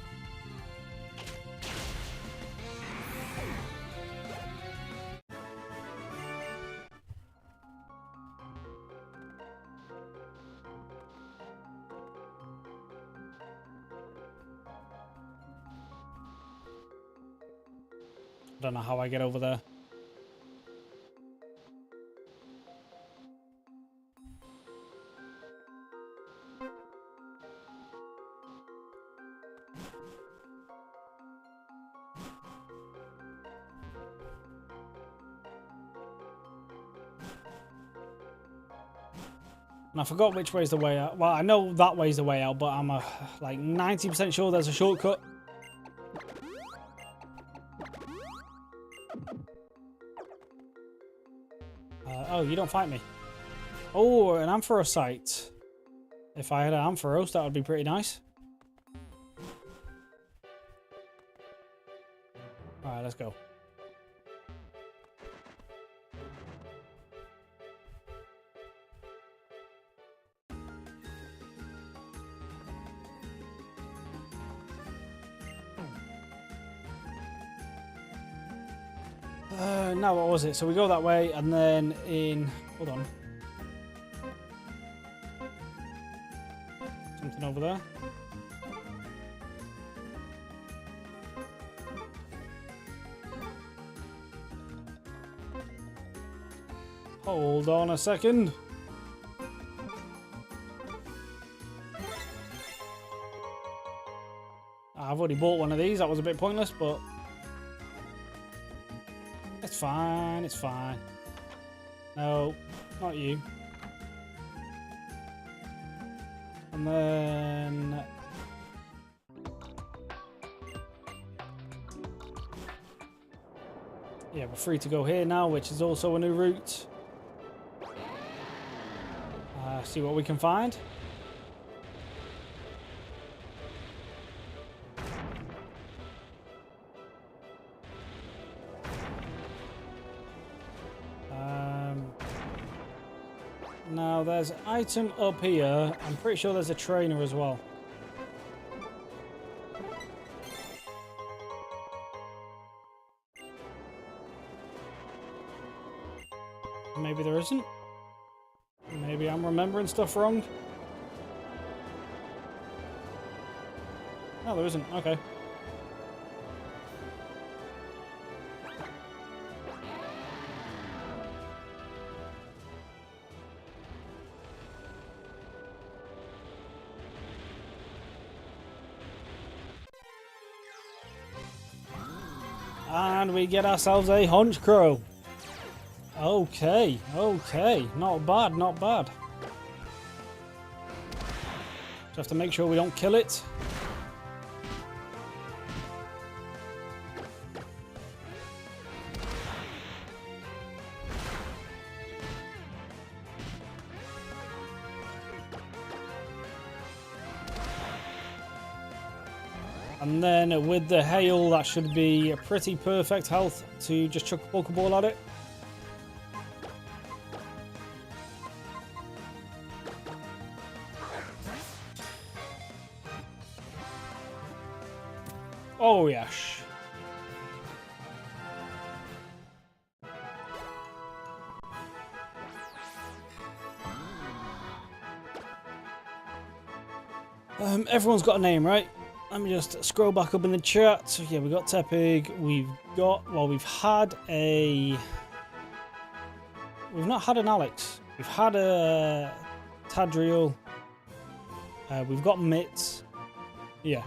I don't know how I get over there. And I forgot which way's the way out. Well, I know that way's the way out, but I'm like 90% sure there's a shortcut. Oh, you don't fight me. Oh, an Ampharos. If I had an Ampharos, that would be pretty nice. Alright, let's go. Now what was it? So we go that way and then in... Hold on. Something over there. Hold on a second. already bought one of these. That was a bit pointless, but it's fine. It's fine. No, not you. And then yeah, we're free to go here now, which is also a new route. See what we can find. Now there's an item up here. I'm pretty sure there's a trainer as well. Maybe there isn't. Maybe I'm remembering stuff wrong. No, there isn't. Okay. And we get ourselves a Hunch Crow. Okay, okay. Not bad, not bad. Just have to make sure we don't kill it. And then with the hail, that should be a pretty perfect health to just chuck a Pokeball at it. Oh, yes. Everyone's got a name, right? Let me just scroll back up in the chat. So yeah, we've got Tepig. We've had a... We've not had an Alex. We've had a Tadriel. We've got Mitts. Yeah.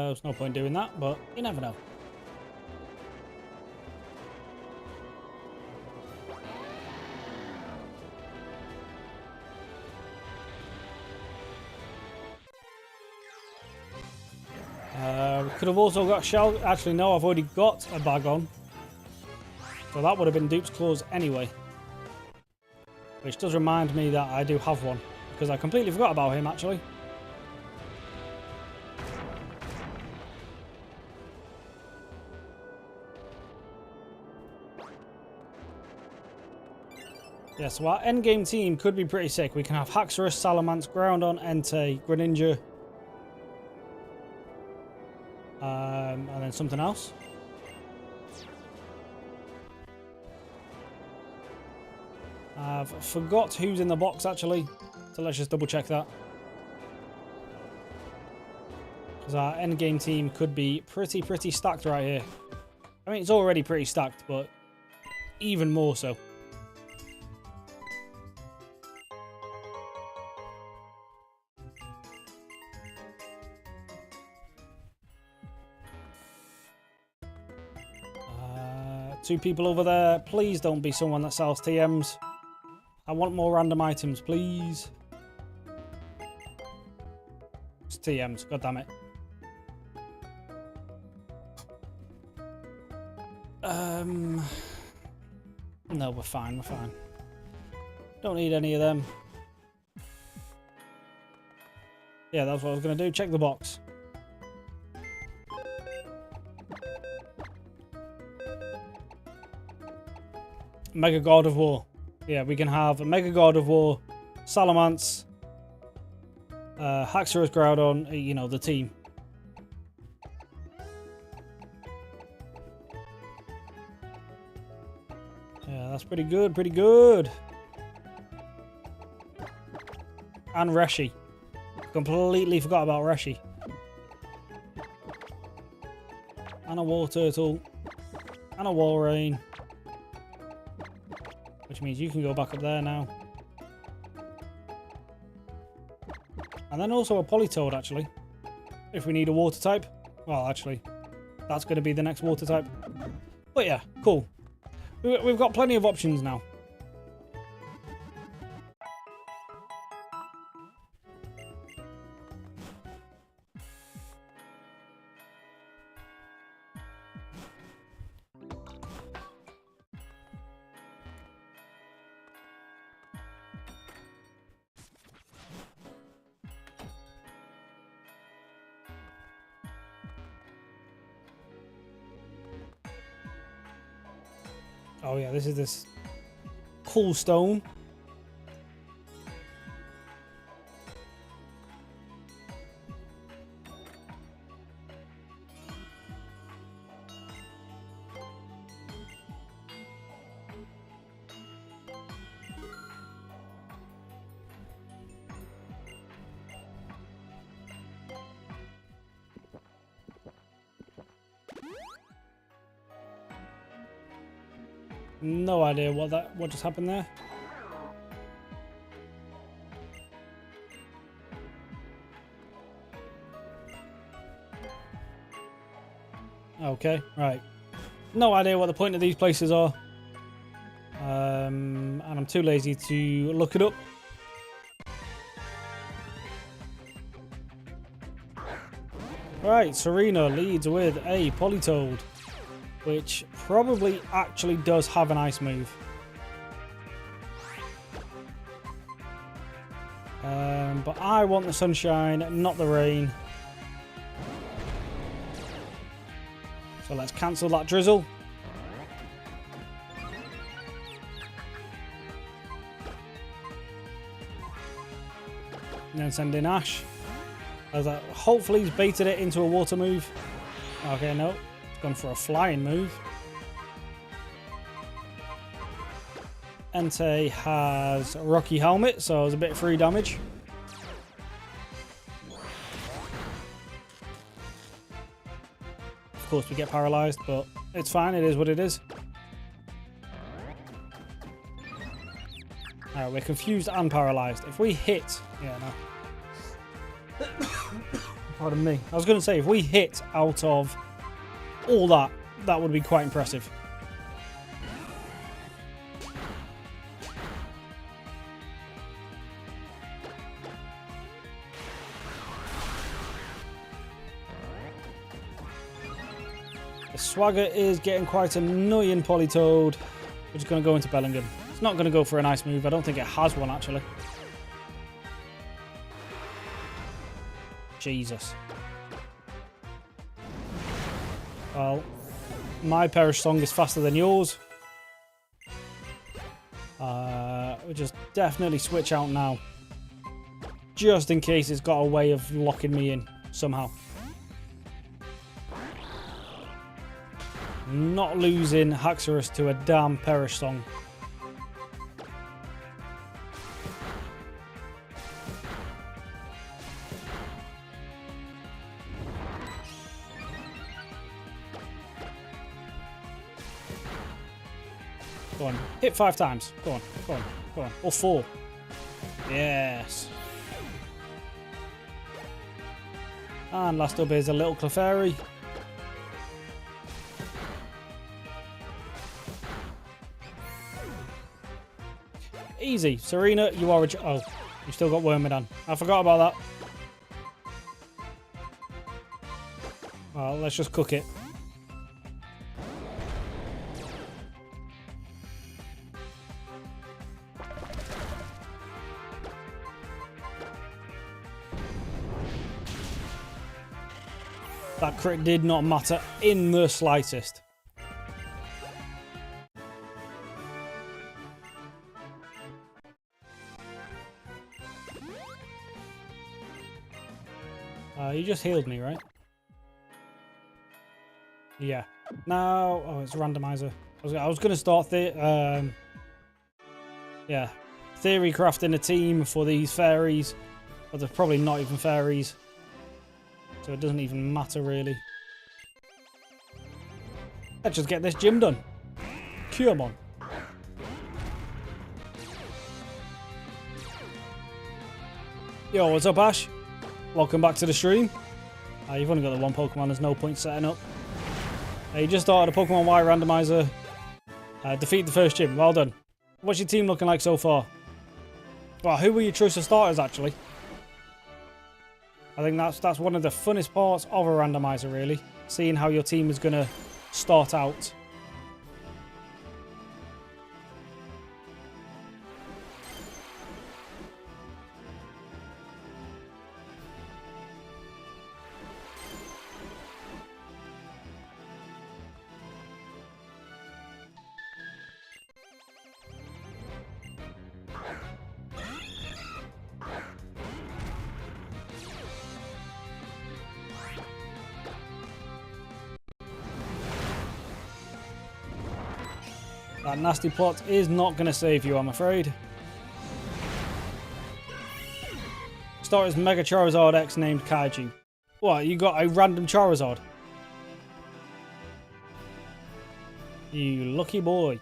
There's no point doing that, but you never know. We could have also got Shell. Actually, no, I've already got a bag on. So that would have been Dupe's Claws anyway. Which does remind me that I do have one. Because I completely forgot about him, actually. Yeah, so our endgame team could be pretty sick. We can have Haxorus, Salamence, Groudon, Entei, Greninja. And then something else. I've forgot who's in the box, actually. So let's just double check that. Because our endgame team could be pretty stacked right here. I mean, it's already pretty stacked, but even more so. Two people over there. Please don't be someone that sells TMs. I want more random items, please. It's TMs, god damn it. No, we're fine, we're fine. Don't need any of them. Yeah, that's what I was going to do. Check the box. Mega God of War. Yeah, we can have a Mega God of War, Salamence, Haxorus, Groudon, you know, the team. Yeah, that's pretty good, pretty good. And Reshi. Completely forgot about Reshi. And a War Turtle. And a Walrein. Which means you can go back up there now. And then also a Politoed, actually. If we need a water type. Well, actually, that's going to be the next water type. But yeah, cool. We've got plenty of options now. Oh yeah, this is this cool stone. No idea what just happened there. Okay, right. No idea what the point of these places are. And I'm too lazy to look it up. Right, Serena leads with a Politoed, which probably actually does have an ice move. But I want the sunshine, not the rain. So let's cancel that drizzle. And then send in Ash. As that hopefully he's baited it into a water move. Okay, no. It's gone for a flying move. Entei has a Rocky Helmet, so it's a bit of free damage. Of course we get paralyzed, but it's fine, it is what it is. Alright, we're confused and paralyzed. If we hit... Yeah, no. Pardon me. I was going to say, if we hit out of all that, that would be quite impressive. The Swagger is getting quite annoying, Politoed. We're just going to go into Bellingham. It's not going to go for a nice move. I don't think it has one, actually. Jesus. Well, my Perish Song is faster than yours. We'll just definitely switch out now. Just in case it's got a way of locking me in somehow. Not losing Haxorus to a damn Perish Song. Go on, hit 5 times. Go on, go on, go on. Or 4. Yes. And last up is a little Clefairy. Easy. Serena, you are a... Oh, you still got Wormadam. I forgot about that. Well, let's just cook it. That crit did not matter in the slightest. You just healed me, right? Yeah. No, oh, it's a randomizer. I was going to start theory crafting a team for these fairies, but they're probably not even fairies, so it doesn't even matter really. Let's just get this gym done. Come on. Yo, what's up, Ash? Welcome back to the stream. You've only got the one Pokemon, there's no point setting up. You just started a Pokemon Y randomizer. Defeat the first gym. Well done. What's your team looking like so far? Well, who were your choice of starters, actually? I think that's one of the funnest parts of a randomizer, really. Seeing how your team is going to start out. That nasty plot is not going to save you, I'm afraid. Start as Mega Charizard X named Kaiju. What, you got a random Charizard? You lucky boy.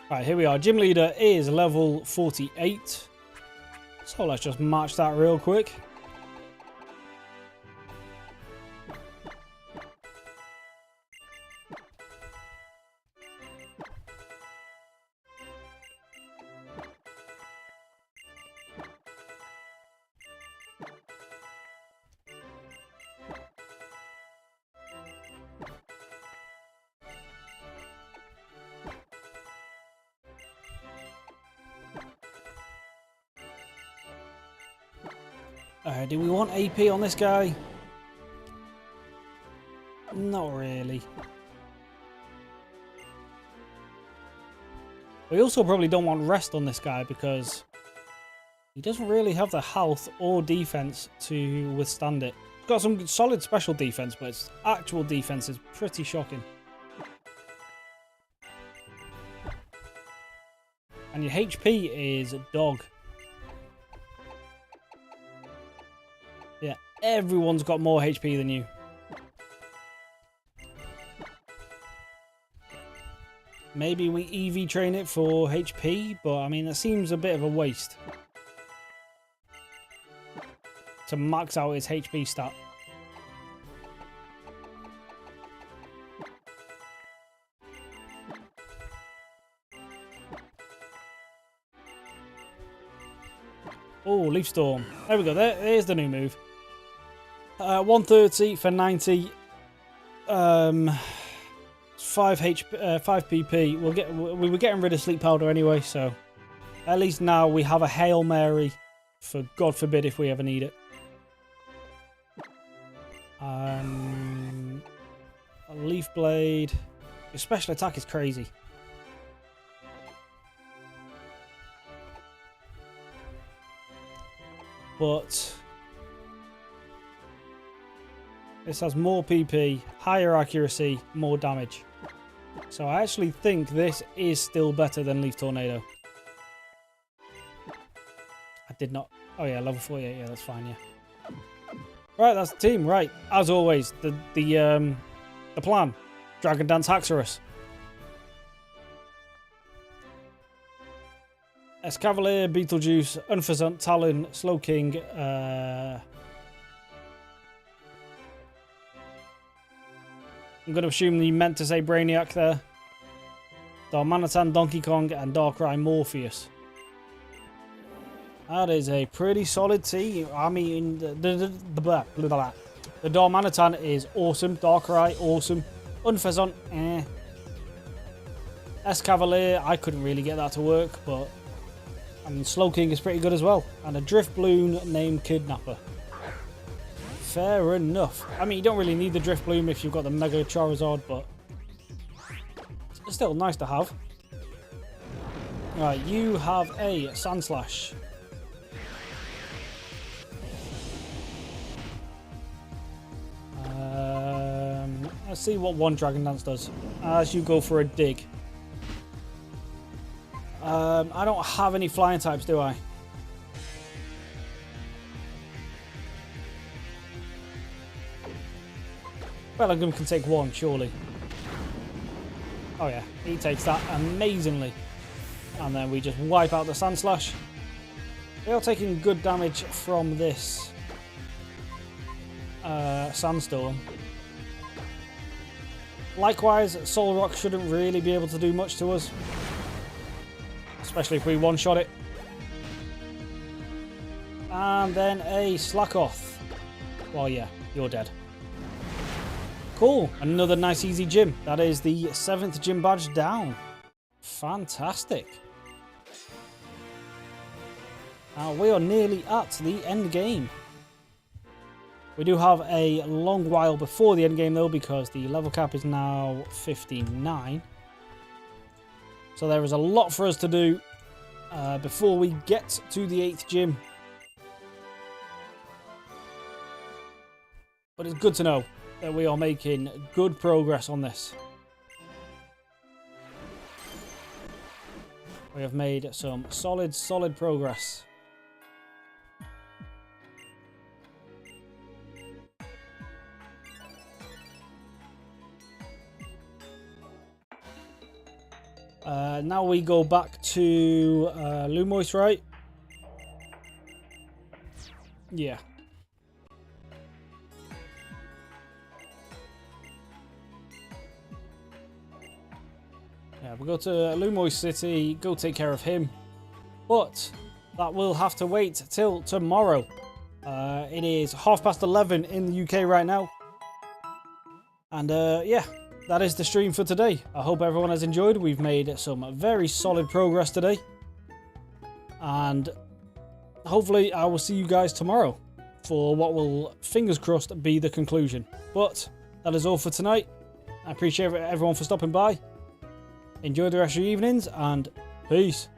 Right, here we are. Gym leader is level 48. So let's just match that real quick. Do we want AP on this guy? Not really. We also probably don't want rest on this guy because he doesn't really have the health or defense to withstand it. He's got some solid special defense, but its actual defense is pretty shocking. And your HP is dog. Yeah, everyone's got more HP than you. Maybe we EV train it for HP, but I mean, that seems a bit of a waste. To max out its HP stat. Oh, Leaf Storm. There we go. There's the new move. 130 for 90. 5 PP. We were getting rid of Sleep Powder anyway, so at least now we have a Hail Mary for God forbid if we ever need it. A Leaf Blade. Your special attack is crazy. But this has more PP, higher accuracy, more damage. So I actually think this is still better than Leaf Tornado. I did not... Oh yeah, level 48, yeah, that's fine, yeah. Right, that's the team. Right, as always, the plan. Dragon Dance Haxorus. Escavalier, Beetlejuice, Unfazant, Talon, Slowking, I'm going to assume you meant to say Brainiac there. Darmanitan, Donkey Kong, and Darkrai Morpheus. That is a pretty solid team. I mean, the Darmanitan is awesome. Darkrai, awesome. Unfazant, eh. S-Cavalier, I couldn't really get that to work, but I mean, Slowking is pretty good as well. And a Drift Balloon named Kidnapper. Fair enough. I mean, you don't really need the Drift Bloom if you've got the Mega Charizard, but it's still nice to have. Right, you have a Sandslash. Let's see what one Dragon Dance does as you go for a dig. I don't have any flying types, do I? Bellingham can take one, surely. Oh yeah, he takes that amazingly. And then we just wipe out the Sandslash. They are taking good damage from this Sandstorm. Likewise, Solrock shouldn't really be able to do much to us. Especially if we one-shot it. And then a Slackoth. Well, yeah, you're dead. Cool. Another nice easy gym. That is the 7th gym badge down. Fantastic. Now we are nearly at the end game. We do have a long while before the end game though, because the level cap is now 59. So there is a lot for us to do before we get to the 8th gym. But it's good to know that we are making good progress on this. We have made some solid progress. Now we go back to Lumois, right? Yeah. Yeah, we'll go to Lumois City, go take care of him. But that will have to wait till tomorrow. It is 11:30 in the UK right now. And yeah, that is the stream for today. I hope everyone has enjoyed. We've made some very solid progress today. And hopefully I will see you guys tomorrow for what will, fingers crossed, be the conclusion. But that is all for tonight. I appreciate everyone for stopping by. Enjoy the rest of your evenings and peace.